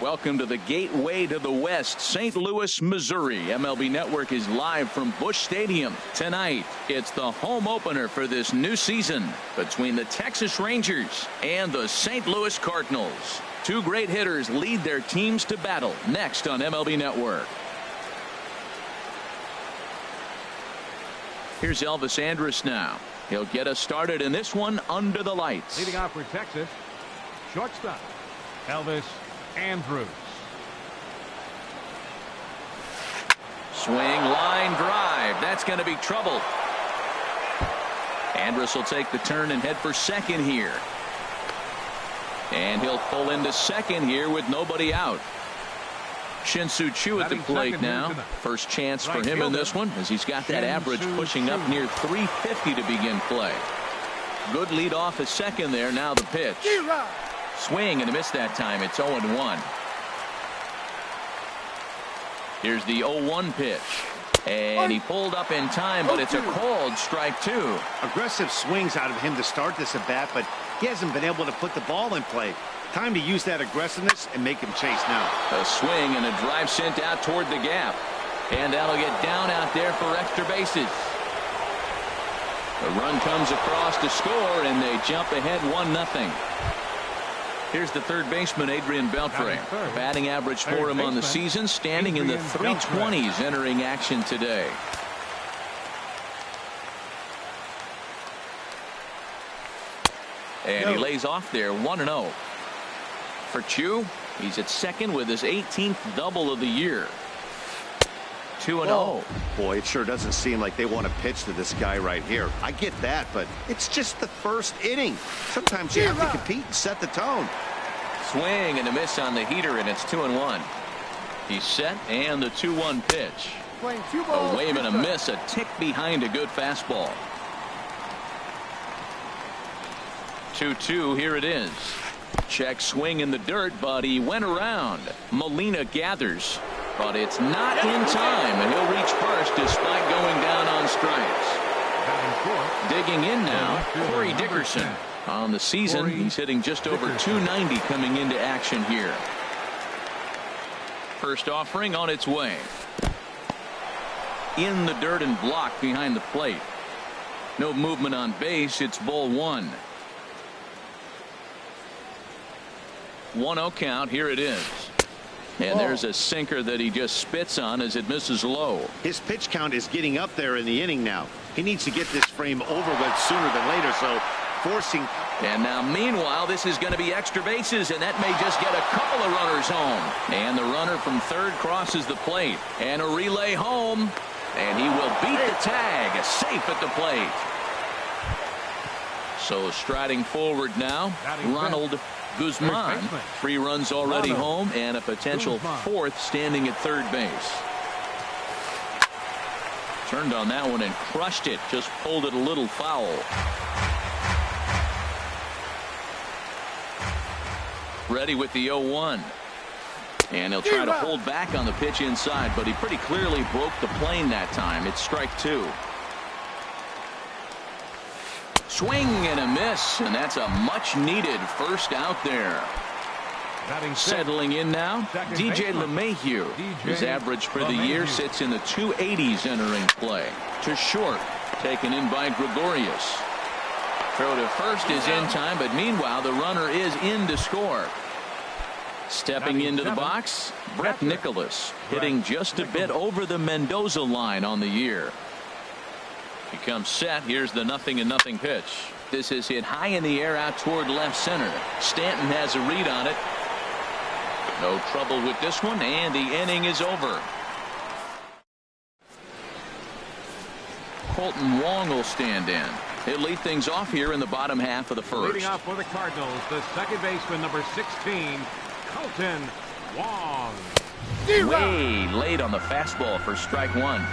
Welcome to the gateway to the West, St. Louis, Missouri. MLB Network is live from Busch Stadium. Tonight, it's the home opener for this new season between the Texas Rangers and the St. Louis Cardinals. Two great hitters lead their teams to battle next on MLB Network. Here's Elvis Andrus now. He'll get us started in this one under the lights. Leading off for Texas, shortstop, Elvis Andrus. Swing, line drive. That's going to be trouble. Andrus will take the turn and head for second here. And he'll pull into second here with nobody out. Shin-Soo Choo at the plate now. First chance for him in this one as he's got that average pushing up near 350 to begin play. Good lead off at second there. Now the pitch. Swing and a miss that time. It's 0-1. Here's the 0-1 pitch. And he pulled up in time, but it's a called strike two. Aggressive swings out of him to start this at bat, but he hasn't been able to put the ball in play. Time to use that aggressiveness and make him chase now. A swing and a drive sent out toward the gap. And that'll get down out there for extra bases. The run comes across to score, and they jump ahead 1-0. Here's the third baseman, Adrian Beltre. Batting average for him on the season, standing in the 320s entering action today. And he lays off there 1-0. For Choo, he's at second with his 18th double of the year. 2-0. Boy, it sure doesn't seem like they want to pitch to this guy right here. I get that, but it's just the first inning. Sometimes you have to compete and set the tone. Swing and a miss on the heater, and it's 2-1. He's set, and the 2-1 pitch. A wave and a miss, a tick behind a good fastball. 2-2, here it is. Check swing in the dirt, but he went around. Molina gathers, but it's not in time, and he'll reach first despite going down on strikes. Digging in now, Corey Dickerson. On the season, he's hitting just over 290 coming into action here. First offering on its way. In the dirt and blocked behind the plate. No movement on base. It's ball one. 1-0 count. Here it is. And there's a sinker that he just spits on as it misses low. His pitch count is getting up there in the inning now. He needs to get this frame over with sooner than later, so forcing. And now meanwhile, this is going to be extra bases, and that may just get a couple of runners home. And the runner from third crosses the plate, and a relay home, and he will beat the tag, safe at the plate. So striding forward now, Ronald Guzman. 3 runs already home, and a potential fourth standing at third base. Turned on that one and crushed it, just pulled it a little foul. Ready with the 0-1. And he'll try to hold back on the pitch inside, but he pretty clearly broke the plane that time. It's strike two. Swing and a miss, and that's a much needed first out there. Settling in now, DJ LeMahieu. His average for the year sits in the 280s entering play. To short, taken in by Gregorius. Throw to first is in time, but meanwhile the runner is in to score. Stepping into the box, Brett Nicholas, hitting just a bit over the Mendoza line on the year. He comes set. Here's the 0-0 pitch. This is hit high in the air out toward left center. Stanton has a read on it. No trouble with this one, and the inning is over. Colton Wong will stand in. He'll lead things off here in the bottom half of the first. Leading off for the Cardinals, the second baseman, number 16, Colton Wong. Way late on the fastball for strike one.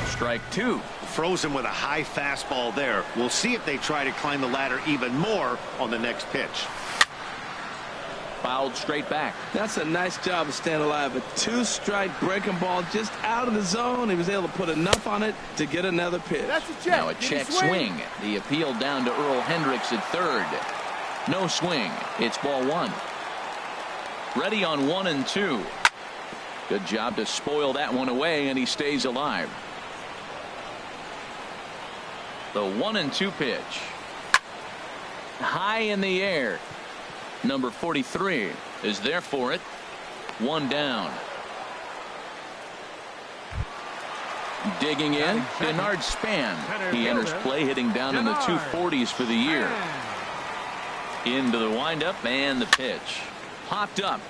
Strike two. Frozen with a high fastball there. We'll see if they try to climb the ladder even more on the next pitch. Fouled straight back. That's a nice job of staying alive. A 2-strike breaking ball just out of the zone. He was able to put enough on it to get another pitch. That's a check. Now a check swing. The appeal down to Earl Hendricks at third. No swing. It's ball one. Ready on 1-2. Good job to spoil that one away, and he stays alive. The 1-2 pitch. High in the air. Number 43 is there for it. One down. Digging in, Bernard Span. He enters play hitting down in the 240s for the year. Into the windup and the pitch. Popped up.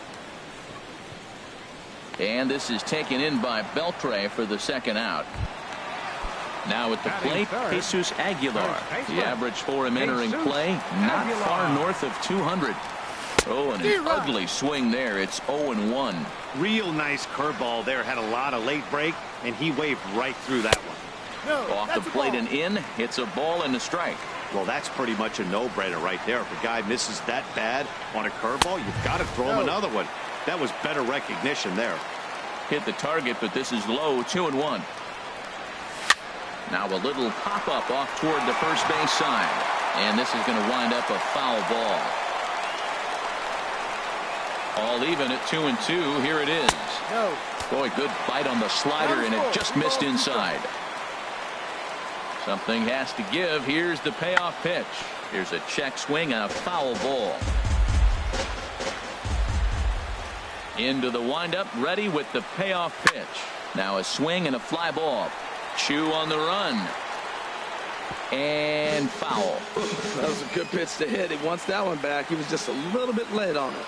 And this is taken in by Beltre for the second out. Now at the plate, Jesus Aguilar. The average for him entering play, not far north of 200. Oh, and an ugly swing there. It's 0-1. Real nice curveball there. Had a lot of late break, and he waved right through that one. Off the plate and in. It's a ball and a strike. Well, that's pretty much a no-brainer right there. If a guy misses that bad on a curveball, you've got to throw him another one. That was better recognition there. Hit the target, but this is low. 2-1. Now a little pop-up off toward the first base side. And this is going to wind up a foul ball. All even at 2-2. Here it is. Boy, good bite on the slider, and it just missed inside. Something has to give. Here's the payoff pitch. Here's a check swing and a foul ball. Into the windup, ready with the payoff pitch. Now a swing and a fly ball. Chu on the run. And foul. That was a good pitch to hit. He wants that one back. He was just a little bit late on it.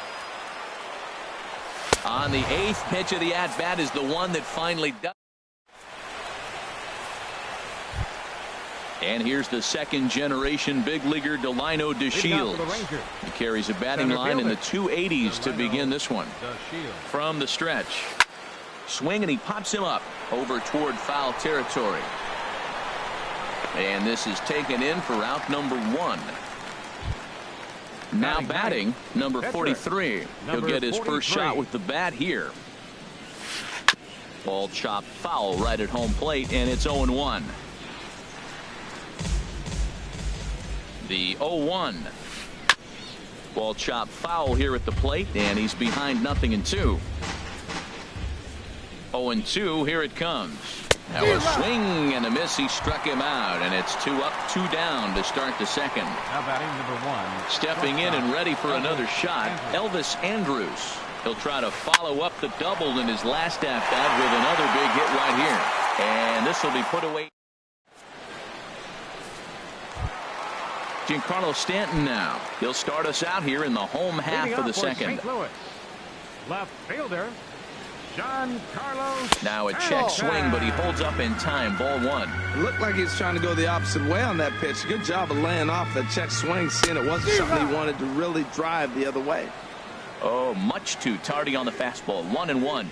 On the 8th pitch of the at-bat is the one that finally does. And here's the second-generation big leaguer Delino DeShields. He carries a batting line in the 280s to begin this one. From the stretch. Swing, and he pops him up over toward foul territory. And this is taken in for out number 1. Now batting, number 43. He'll get his first shot with the bat here. Ball chopped foul right at home plate, and it's 0-1. The 0-1. Ball chopped foul here at the plate, and he's behind 0-2. 0-2, here it comes. Now a swing and a miss. He struck him out, and it's 2 up, 2 down to start the second. Now batting number 1. Stepping in and ready for another shot, Elvis Andrus. He'll try to follow up the double in his last at-bat with another big hit right here. And this will be put away. Giancarlo Stanton now. He'll start us out here in the home half of the second. St. Louis. Left fielder, Giancarlo. Now a check swing, but he holds up in time. Ball 1. It looked like he was trying to go the opposite way on that pitch. Good job of laying off that check swing, seeing it wasn't something he wanted to really drive the other way. Oh, much too tardy on the fastball. 1-1.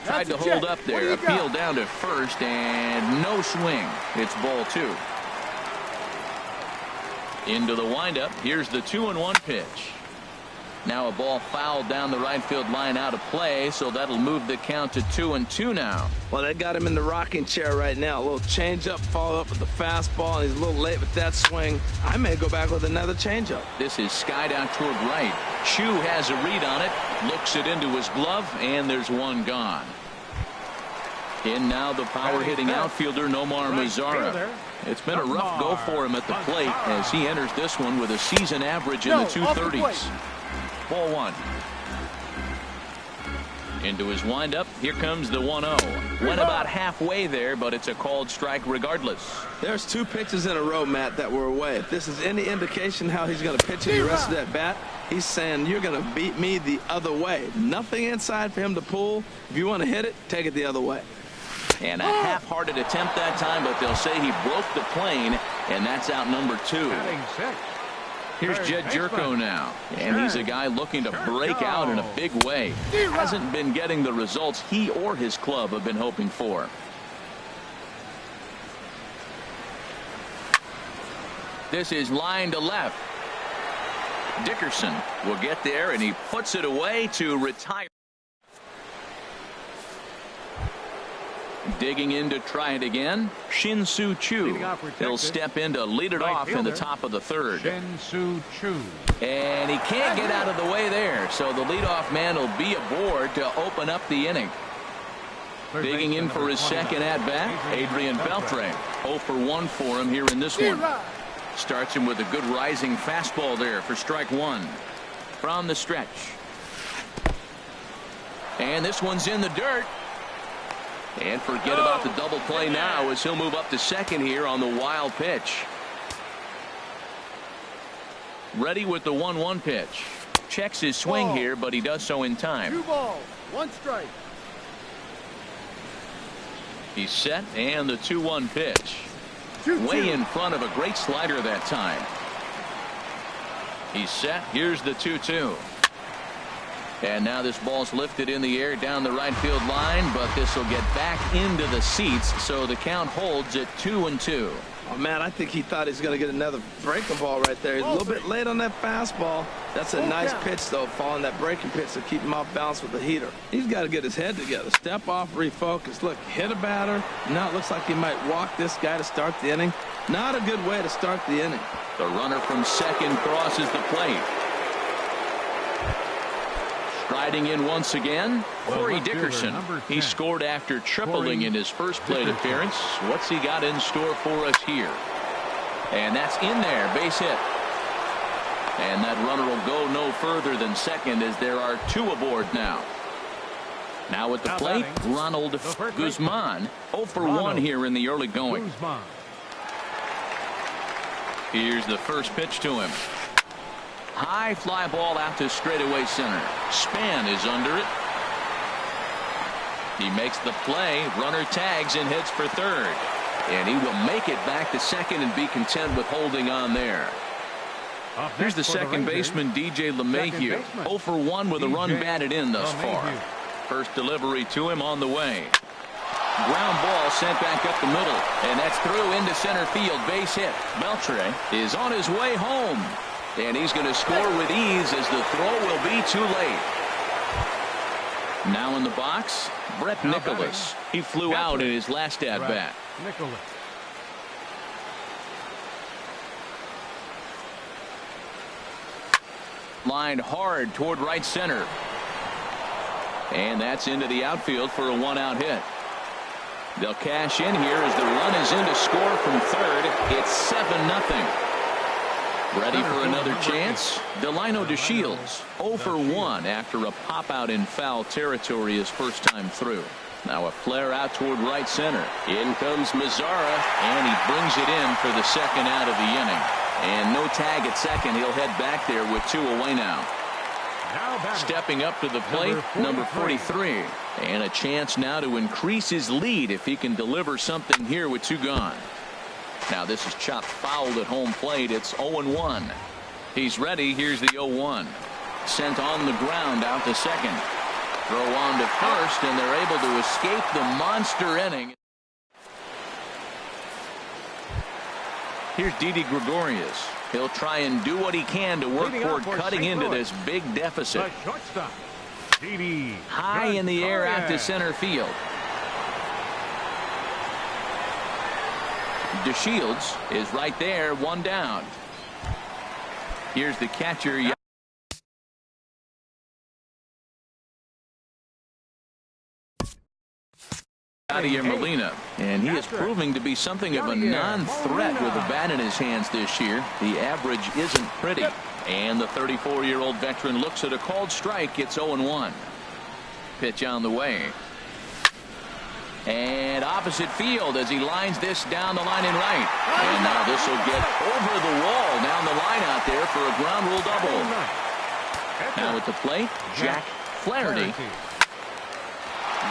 Tried to hold up there. Appeal down to first, and no swing. It's ball 2. Into the windup. Here's the 2-1 pitch. Now a ball fouled down the right field line out of play, so that'll move the count to 2-2 now. Well, they got him in the rocking chair right now. A little changeup, follow up with the fastball, and he's a little late with that swing. I may go back with another changeup. This is skied out toward right. Chu has a read on it, looks it into his glove, and there's one gone. In now the power-hitting outfielder Nomar Mazara. It's been a rough go for him at the plate as he enters this one with a season average in the 230s. Ball 1. Into his windup. Here comes the 1-0. Went about halfway there, but it's a called strike regardless. There's 2 pitches in a row, Matt, that were away. If this is any indication how he's going to pitch in the rest of that bat, he's saying you're going to beat me the other way. Nothing inside for him to pull. If you want to hit it, take it the other way. And a half-hearted attempt that time, but they'll say he broke the plane, and that's out number 2. Here's Jed Jerko now, and he's a guy looking to break out in a big way. Hasn't been getting the results he or his club have been hoping for. This is line to left. Dickerson will get there, and he puts it away to retire. Digging in to try it again, Shin-Soo Choo. He'll step in to lead it off in the top of the third. Shin-Soo Choo. And he can't get out of the way there, so the leadoff man will be aboard to open up the inning. Digging in for his second at-bat, Adrian Beltre. 0 for 1 for him here in this one. Starts him with a good rising fastball there for strike one. From the stretch. And this one's in the dirt. And forget about the double play now as he'll move up to second here on the wild pitch. Ready with the 1-1 pitch. Checks his swing here, but he does so in time. 2 balls, 1 strike. He's set, and the 2-1 pitch. Way in front of a great slider that time. He's set. Here's the 2-2. And now this ball's lifted in the air down the right field line, but this will get back into the seats, so the count holds at 2-2. Oh, man, I think he thought he was going to get another breaking ball right there. He's a little bit late on that fastball. That's a nice pitch, though, following that breaking pitch to keep him off balance with the heater. He's got to get his head together. Step off, refocus. Look, hit a batter. Now it looks like he might walk this guy to start the inning. Not a good way to start the inning. The runner from second crosses the plate. Striding in once again, Corey Dickerson. He scored after tripling in his first plate appearance. What's he got in store for us here? And that's in there, base hit. And that runner will go no further than second as there are 2 aboard now. Now at the plate, Ronald Guzman. 0 for 1 here in the early going. Here's the first pitch to him. High fly ball out to straightaway center. Span is under it. He makes the play. Runner tags and heads for third. And he will make it back to second and be content with holding on there. Here's the second baseman, DJ LeMahieu. 0 for 1 with a run batted in thus far. First delivery to him on the way. Ground ball sent back up the middle. And that's through into center field. Base hit. Beltre is on his way home. And he's going to score with ease as the throw will be too late. Now in the box, Brett Nicholas. He flew out in his last at-bat. Lined hard toward right center. And that's into the outfield for a 1-out hit. They'll cash in here as the run is in to score from third. It's 7-0. Ready for another chance? Delino DeShields 0 for 1 after a pop out in foul territory his first time through. Now a flare out toward right center. In comes Mazzara, and he brings it in for the second out of the inning. And no tag at second. He'll head back there with 2 away now. Stepping up to the plate, number 43. And a chance now to increase his lead if he can deliver something here with 2 gone. Now this is chopped foul at home plate. It's 0-1. He's ready. Here's the 0-1. Sent on the ground out to second. Throw on to first, and they're able to escape the monster inning. Here's Didi Gregorius. He'll try and do what he can to work toward cutting into this big deficit. High in the air out to center field. DeShields is right there, 1 down. Here's the catcher. Yadier Molina, and he is proving to be something of a non-threat with a bat in his hands this year. The average isn't pretty. And the 34-year-old veteran looks at a called strike. It's 0-1. Pitch on the way. And opposite field as he lines this down the line in right. And now this will get over the wall down the line out there for a ground rule double. Now at the plate, Jack Flaherty.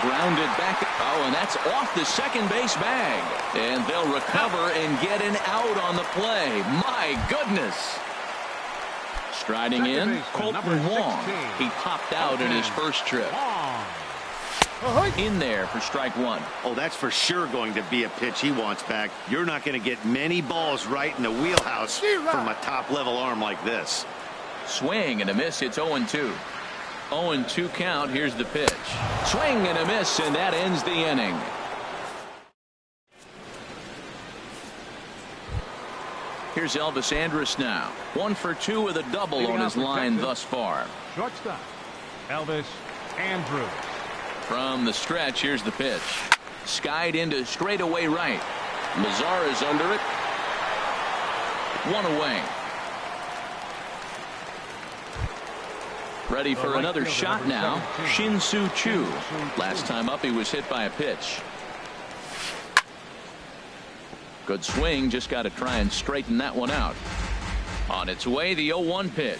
Grounded back. Oh, and that's off the second base bag. And they'll recover and get an out on the play. My goodness. Striding in, Colton Wong. He popped out in his first trip. In there for strike 1. Oh, that's for sure going to be a pitch he wants back. You're not going to get many balls right in the wheelhouse from a top-level arm like this. Swing and a miss. It's 0-2. 0-2 count. Here's the pitch. Swing and a miss, and that ends the inning. Here's Elvis Andrus now. 1 for 2 with a double on his line thus far. Shortstop, Elvis Andrus. From the stretch, here's the pitch. Skied into straightaway right. Mazara's under it. 1 away. Ready for another shot now. Shin-Soo Choo. Last time up, he was hit by a pitch. Good swing, just got to try and straighten that one out. On its way, the 0-1 pitch.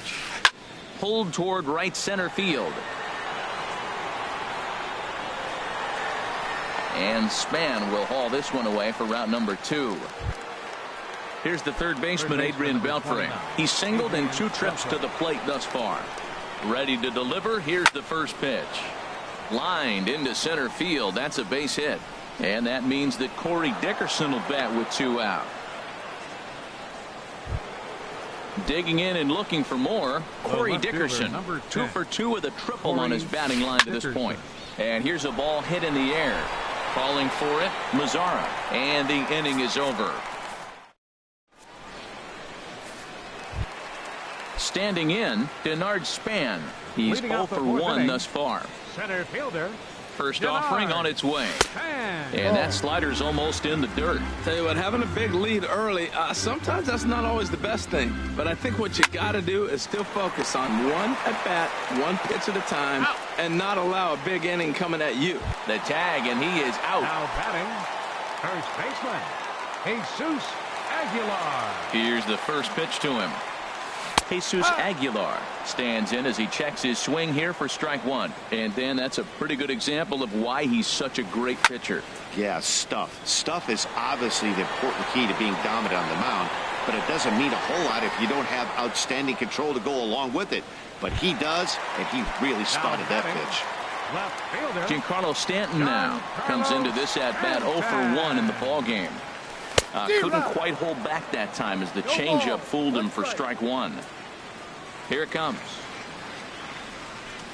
Pulled toward right center field. And Span will haul this one away for route number 2. Here's the third baseman, Adrian Beltre. He's singled in 2 trips to the plate thus far. Ready to deliver. Here's the first pitch. Lined into center field. That's a base hit. And that means that Corey Dickerson will bat with 2 out. Digging in and looking for more. Corey Dickerson, 2 for 2 with a triple on his batting line to this point. And here's a ball hit in the air. Calling for it, Mazara. And the inning is over. Standing in, Denard Span. He's 0 for 1 thus far. Center fielder. First offering on its way. And that slider's almost in the dirt. Tell you what, having a big lead early, sometimes that's not always the best thing. But I think what you got to do is still focus on one at bat, 1 pitch at a time, and not allow a big inning coming at you. The tag, and he is out. Now batting, first baseman, Jesus Aguilar. Here's the first pitch to him. Jesus Aguilar stands in as he checks his swing here for strike 1. And then that's a pretty good example of why he's such a great pitcher. Yeah, stuff. Stuff is obviously the important key to being dominant on the mound, but it doesn't mean a whole lot if you don't have outstanding control to go along with it. But he does, and he really spotted that pitch. Left fielder. Giancarlo Stanton now comes into this at-bat 0 for 1 in the ballgame. Couldn't quite hold back that time as the changeup fooled him for strike 1. Here it comes.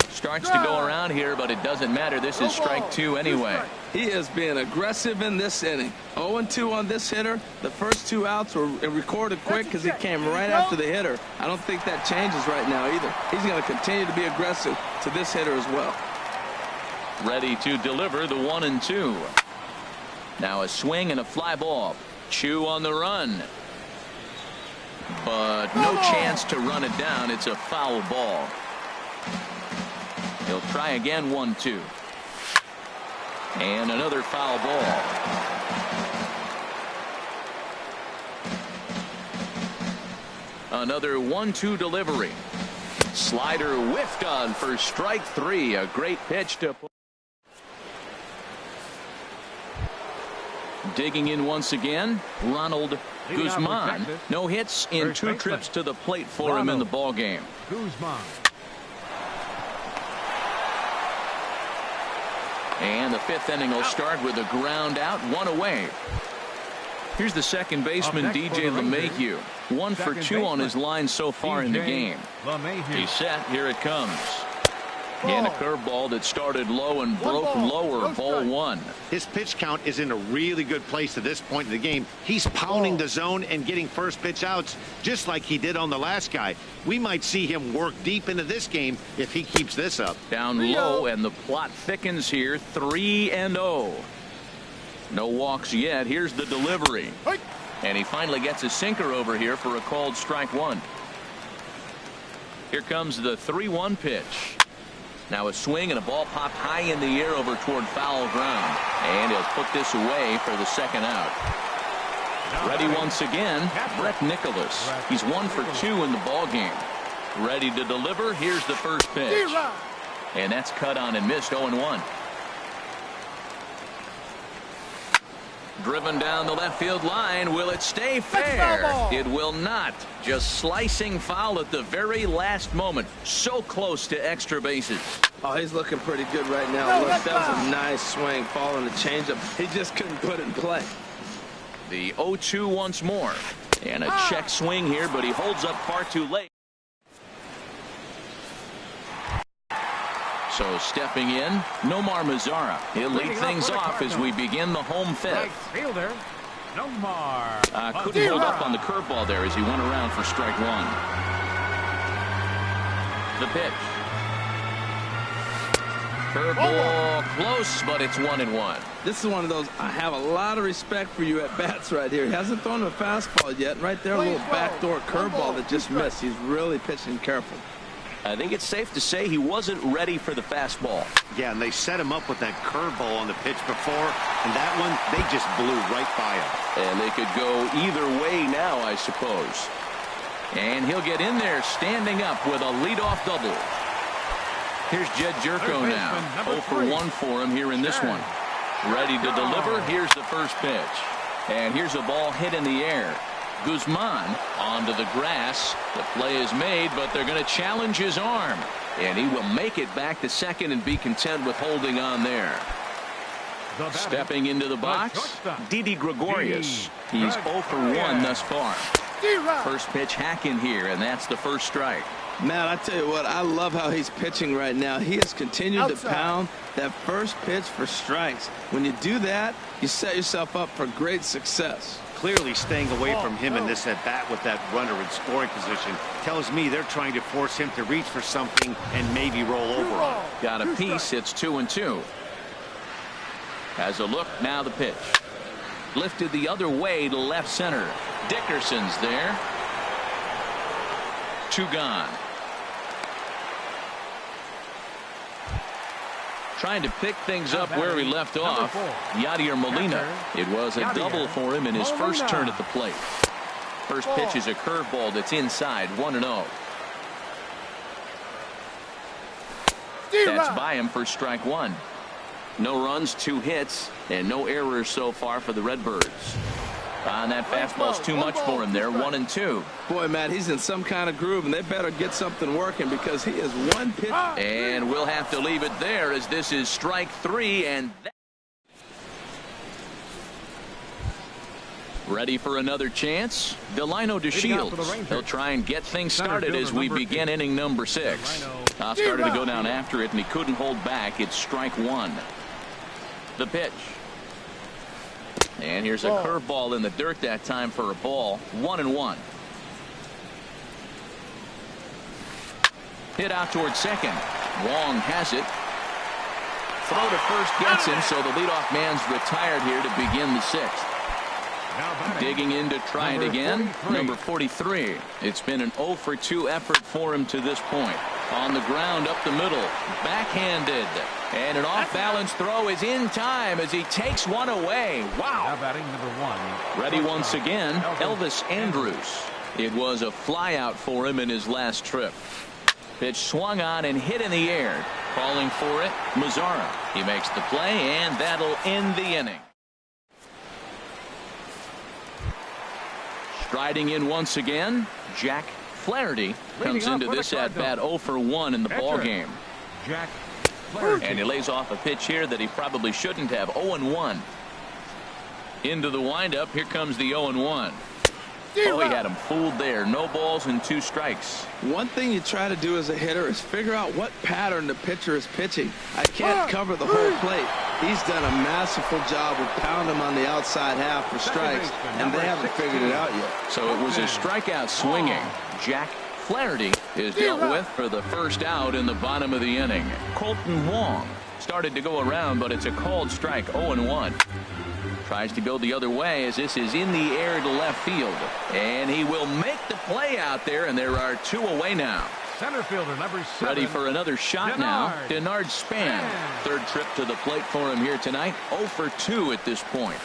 Starts to go around here, but it doesn't matter. This is strike 2 anyway. He is being aggressive in this inning. 0-2 on this hitter. The first 2 outs were recorded quick because he came right after the hitter. I don't think that changes right now either. He's going to continue to be aggressive to this hitter as well. Ready to deliver the 1-2. Now a swing and a fly ball. Choo on the run. But no chance to run it down. It's a foul ball. He'll try again. 1-2. And another foul ball. Another 1-2 delivery. Slider whiffed on for strike 3. A great pitch to put. Digging in once again, Ronald Guzman. No hits in 2 trips to the plate for him in the ballgame. Guzman. And the 5th inning will start with a ground out, 1 away. Here's the second baseman, DJ LeMahieu. 1 for 2 on his line so far in the game. He's set. Here it comes. And a curveball that started low and broke lower, ball 1. His pitch count is in a really good place at this point in the game. He's pounding the zone and getting first pitch outs just like he did on the last guy. We might see him work deep into this game if he keeps this up. Down low, and the plot thickens here. 3-0. No walks yet. Here's the delivery. And he finally gets a sinker over here for a called strike 1. Here comes the 3-1 pitch. Now a swing and a ball popped high in the air over toward foul ground. And he'll put this away for the second out. Ready once again, Brett Nicholas. He's 1 for 2 in the ballgame. Ready to deliver. Here's the first pitch. And that's cut on and missed. 0-1. Driven down the left field line. Will it stay fair? It will not. Just slicing foul at the very last moment. So close to extra bases. Oh, he's looking pretty good right now. Look, that was a nice swing, following the changeup. He just couldn't put it in play. The 0-2 once more. And a check swing here, but he holds up far too late. So stepping in, Nomar Mazara. He'll lead things off as we begin the home 5th. Right fielder, Couldn't hold up on the curveball there as he went around for strike one. The pitch. Curveball close, but it's 1-1. This is one of those, I have a lot of respect for you at bats right here. He hasn't thrown a fastball yet. Right there, a little backdoor curveball that just missed. He's really pitching careful. I think it's safe to say he wasn't ready for the fastball. Yeah, and they set him up with that curveball on the pitch before, and that one, they just blew right by him. And they could go either way now, I suppose. And he'll get in there standing up with a leadoff double. Here's Jed Jerko now. 0 for 1 for him here in this one. Ready to deliver. Here's the first pitch. And here's a ball hit in the air. Guzman onto the grass. The play is made, but they're going to challenge his arm. And he will make it back to second and be content with holding on there. Stepping into the box, Didi Gregorius. He's 0 for 1 thus far. First pitch hack in here, and that's the first strike. Matt, I tell you what, I love how he's pitching right now. He has continued to pound that first pitch for strikes. When you do that, you set yourself up for great success. Clearly staying away from him in this at-bat with that runner in scoring position tells me they're trying to force him to reach for something and maybe roll over on it. Got a piece. It's 2-2. Has a look. Now the pitch. Lifted the other way to left center. Dickerson's there. 2 gone. Trying to pick things up where he left off. Yadier Molina. It was a double for him in his first turn at the plate. First pitch is a curveball that's inside. 1-0. That's by him for strike one. No runs, 2 hits, and no errors so far for the Redbirds. And that fastball's too much for him there. 1-2. Boy, Matt, he's in some kind of groove, and they better get something working because he is one pitch. And we'll have to leave it there as this is strike 3. And ready for another chance? Delino DeShields. He'll try and get things started as we begin inning number 6. Started to go down after it, and he couldn't hold back. It's strike 1. The pitch. And here's a curveball in the dirt that time for a ball. 1-1. Hit out towards second. Wong has it. Throw to first gets him, so the leadoff man's retired here to begin the 6th. Digging in to try it again. Number 43. It's been an 0 for 2 effort for him to this point. On the ground up the middle. Backhanded. And an off-balance throw is in time as he takes one away. Wow. Now batting number 1. Ready once again, Elvis Andrus. It was a flyout for him in his last trip. Pitch swung on and hit in the air. Calling for it, Mazzara. He makes the play, and that'll end the inning. Striding in once again, Jack Flaherty comes into this at-bat 0 for 1 in the ballgame. Jack And he lays off a pitch here that he probably shouldn't have. 0-1. Into the windup. Here comes the 0-1. Oh, he had him fooled there. No balls and 2 strikes. One thing you try to do as a hitter is figure out what pattern the pitcher is pitching. I can't cover the whole plate. He's done a masterful job of pounding him on the outside half for strikes, and they haven't figured it out yet. So it was a strikeout swinging. Jack Flaherty is dealt with for the first out in the bottom of the inning. Colton Wong started to go around, but it's a called strike. 0-1. Tries to go the other way as this is in the air to left field. And he will make the play out there, and there are 2 away now. Center fielder number 7. Ready for another shot now. Denard Span. Third trip to the plate for him here tonight. 0 for 2 at this point.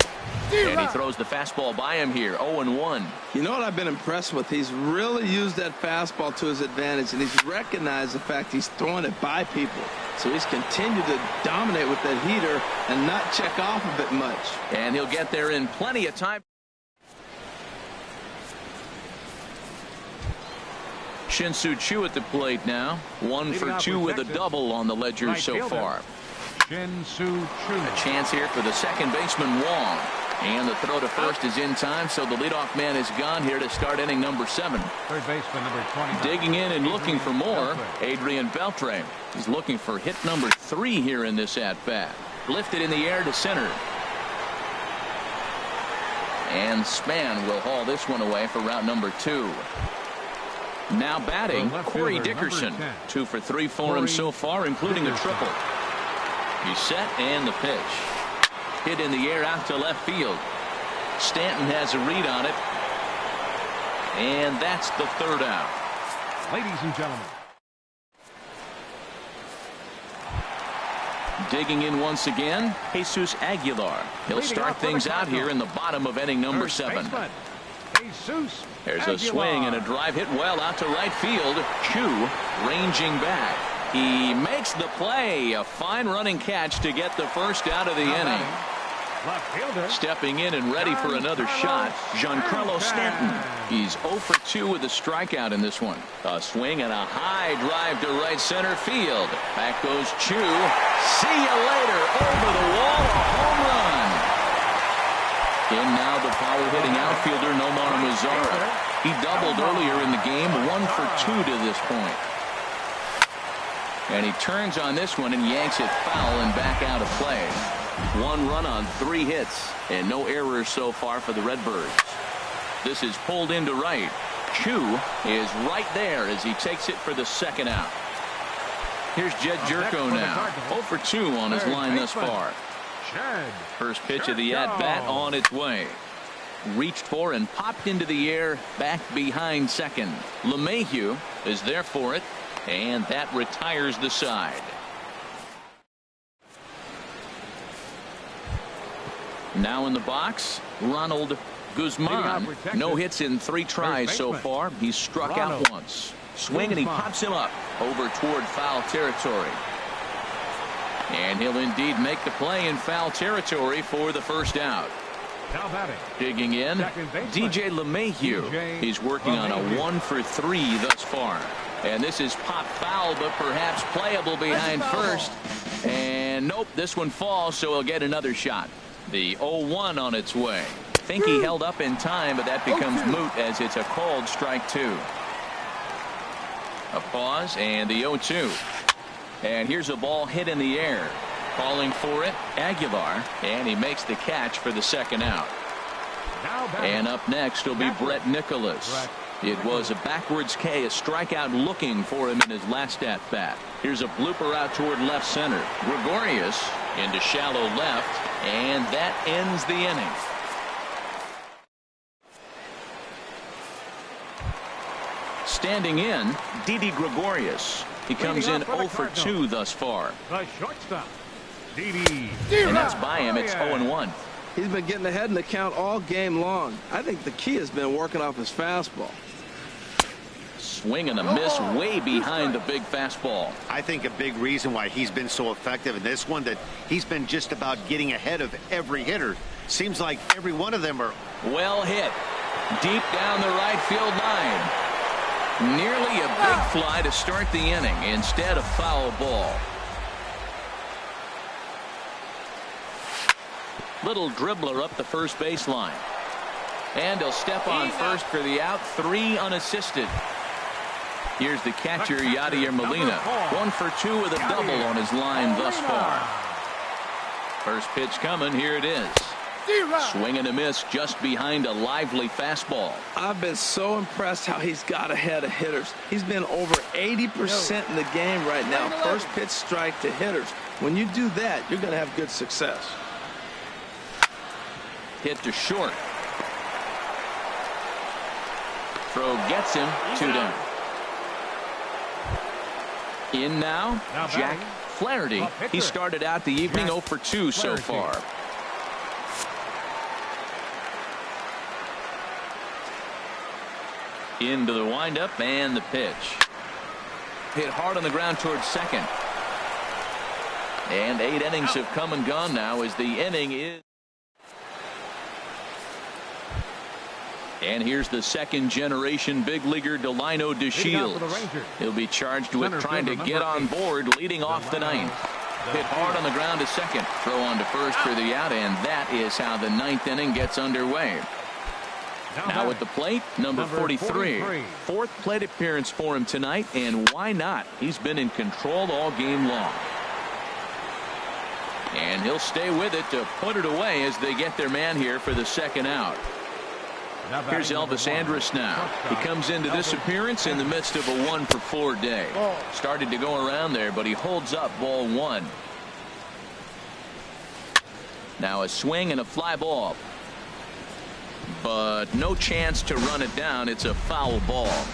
And he throws the fastball by him here. 0-1. You know what I've been impressed with? He's really used that fastball to his advantage, and he's recognized the fact he's throwing it by people. So he's continued to dominate with that heater and not check off of it much. And he'll get there in plenty of time. Shin-Soo Choo at the plate now. 1 for 2 with a double on the ledger so far. Shin-Soo Choo. A chance here for the second baseman, Wong. And the throw to first is in time, so the leadoff man is gone here to start inning number 7. Third baseman number 20. Digging in and looking for more, Adrian Beltre. He's looking for hit number 3 here in this at-bat. Lifted in the air to center. And Spann will haul this one away for route number 2. Now batting, Corey Dickerson. 2 for 3 for him so far, including a triple. He's set, and the pitch. Hit in the air out to left field. Stanton has a read on it. And that's the 3rd out. Ladies and gentlemen. Digging in once again, Jesus Aguilar. He'll start things out here in the bottom of inning number 7. There's a swing and a drive hit well out to right field. Chu ranging back. He makes the play. A fine running catch to get the first out of the inning. Stepping in and ready for another shot, Giancarlo Stanton. He's 0 for 2 with a strikeout in this one. A swing and a high drive to right center field. Back goes Chu. See you later. Over the wall, a home run. In now the power-hitting outfielder Nomar Mazara. He doubled earlier in the game, 1 for 2 to this point. And he turns on this one and yanks it foul and back out of play. 1 run on 3 hits and no errors so far for the Redbirds. This is pulled into right. Chu is right there as he takes it for the 2nd out. Here's Jed Jerko now. 0 for 2 on his line thus far. First pitch of the at-bat on its way. Reached for and popped into the air back behind second. LeMahieu is there for it, and that retires the side. Now in the box, Ronald Guzman. No hits in 3 tries so far. He's struck out once. Swing and he pops him up over toward foul territory. And he'll indeed make the play in foul territory for the 1st out. Digging in, DJ LeMahieu. He's working on a 1 for 3 thus far. And this is popped foul, but perhaps playable behind first. And nope, this one falls, so he'll get another shot. The 0-1 on its way. Think he held up in time, but that becomes moot as it's a called strike 2. A pause and the 0-2. And here's a ball hit in the air. Calling for it, Aguilar, and he makes the catch for the 2nd out. And up next will be Brett Nicholas. It was a backwards K, a strikeout looking for him in his last at-bat. Here's a blooper out toward left center. Gregorius into shallow left, and that ends the inning. Standing in, Didi Gregorius. He comes in 0 for 2 thus far. The shortstop, Didi. And that's by him. It's 0-1. He's been getting ahead in the count all game long. I think the key has been working off his fastball. Swing and a miss way behind the big fastball. I think a big reason why he's been so effective in this one, that he's been just about getting ahead of every hitter. Seems like every one of them are well hit. Deep down the right field line. Nearly a big fly to start the inning. Instead, a foul ball. Little dribbler up the first baseline. And he'll step on first for the out. 3 unassisted. Here's the catcher, Yadier Molina. 1 for 2 with a double on his line thus far. First pitch coming. Here it is. Swing and a miss just behind a lively fastball. I've been so impressed how he's got ahead of hitters. He's been over 80% in the game right now. First pitch strike to hitters. When you do that, you're going to have good success. Hit to short. Throw gets him. 2 down. In now, Jack Flaherty. He started out the evening 0 for 2 so far. Into the windup and the pitch. Hit hard on the ground towards second. And 8 innings have come and gone now as the inning is. And here's the 2nd generation big leaguer Delino DeShields. He'll be charged with trying to get on board leading off the 9th. Hit hard on the ground to second. Throw on to first for the out, and that is how the 9th inning gets underway. Now at the plate, number 43. 4th plate appearance for him tonight, and why not? He's been in control all game long. And he'll stay with it to put it away as they get their man here for the 2nd out. Here's Elvis Andrus now. He comes into this appearance in the midst of a 1-for-4 day. Started to go around there, but he holds up ball 1. Now a swing and a fly ball. But no chance to run it down. It's a foul ball.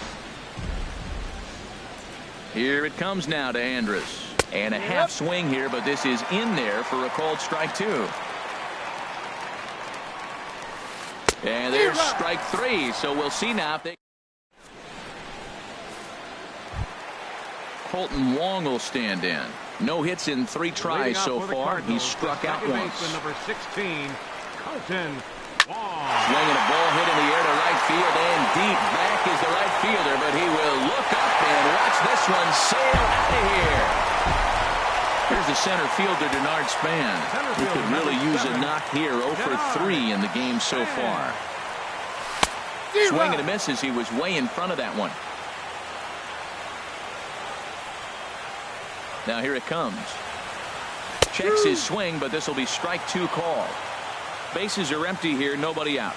Here it comes now to Andrus. And a half swing here, but this is in there for a called strike 2. And there's strike 3. So we'll see now if they. Colton Wong will stand in. No hits in 3 tries so far. He's struck out once. Number 16, Colton Wong. Swinging a ball hit in the air to right field, and deep back is the right fielder, but he will look up and watch this one sail out of here. Here's the center fielder, Denard Span. He could really use a knock here. 0 for 3 in the game so far. Swing and a miss as he was way in front of that one. Now here it comes. Checks his swing, but this will be strike 2 call. Bases are empty here, nobody out.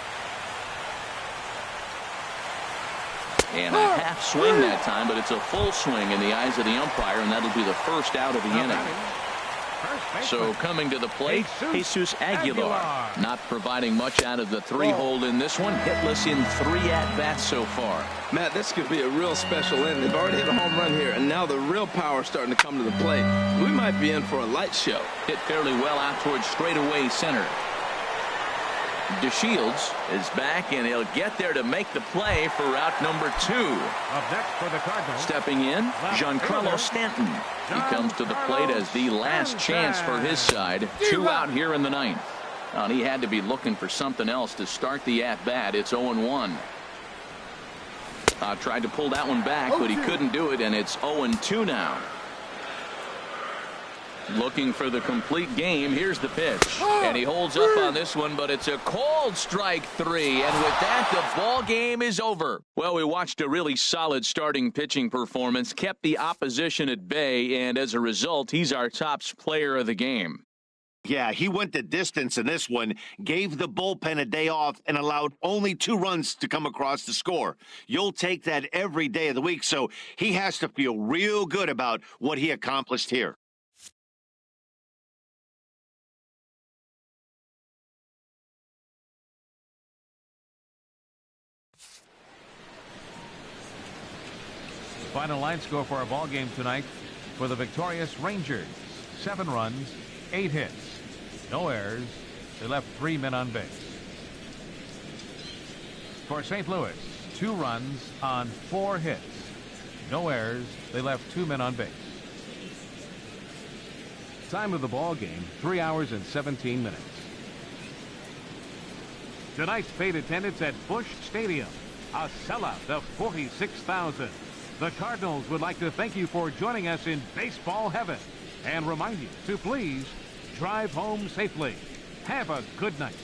And a half swing that time, but it's a full swing in the eyes of the umpire, and that'll be the first out of the inning. So coming to the plate, Jesus Aguilar. Not providing much out of the 3-hole in this one. Hitless in 3 at-bats so far. Matt, this could be a real special inning. They've already hit a home run here, and now the real power is starting to come to the plate. We might be in for a light show. Hit fairly well out towards straightaway center. DeShields is back, and he'll get there to make the play for route number 2. Up next for the Cardinals. Stepping in, Giancarlo Stanton. He comes to the plate as the last chance for his side. 2 out here in the 9th. And he had to be looking for something else to start the at-bat. It's 0-1. Tried to pull that one back, but he couldn't do it, and it's 0-2 now. Looking for the complete game. Here's the pitch, and he holds up on this one, but it's a called strike 3, and with that the ball game is over. Well, we watched a really solid starting pitching performance, kept the opposition at bay, and as a result he's our top player of the game. Yeah, he went the distance in this one, gave the bullpen a day off, and allowed only 2 runs to come across the score. You'll take that every day of the week, so he has to feel real good about what he accomplished here. Final line score for our ball game tonight for the victorious Rangers. 7 runs, 8 hits, no errors. They left 3 men on base. For St. Louis, 2 runs on 4 hits, no errors. They left 2 men on base. Time of the ball game, 3 hours and 17 minutes. Tonight's paid attendance at Busch Stadium, a sellout of 46,000. The Cardinals would like to thank you for joining us in baseball heaven and remind you to please drive home safely. Have a good night.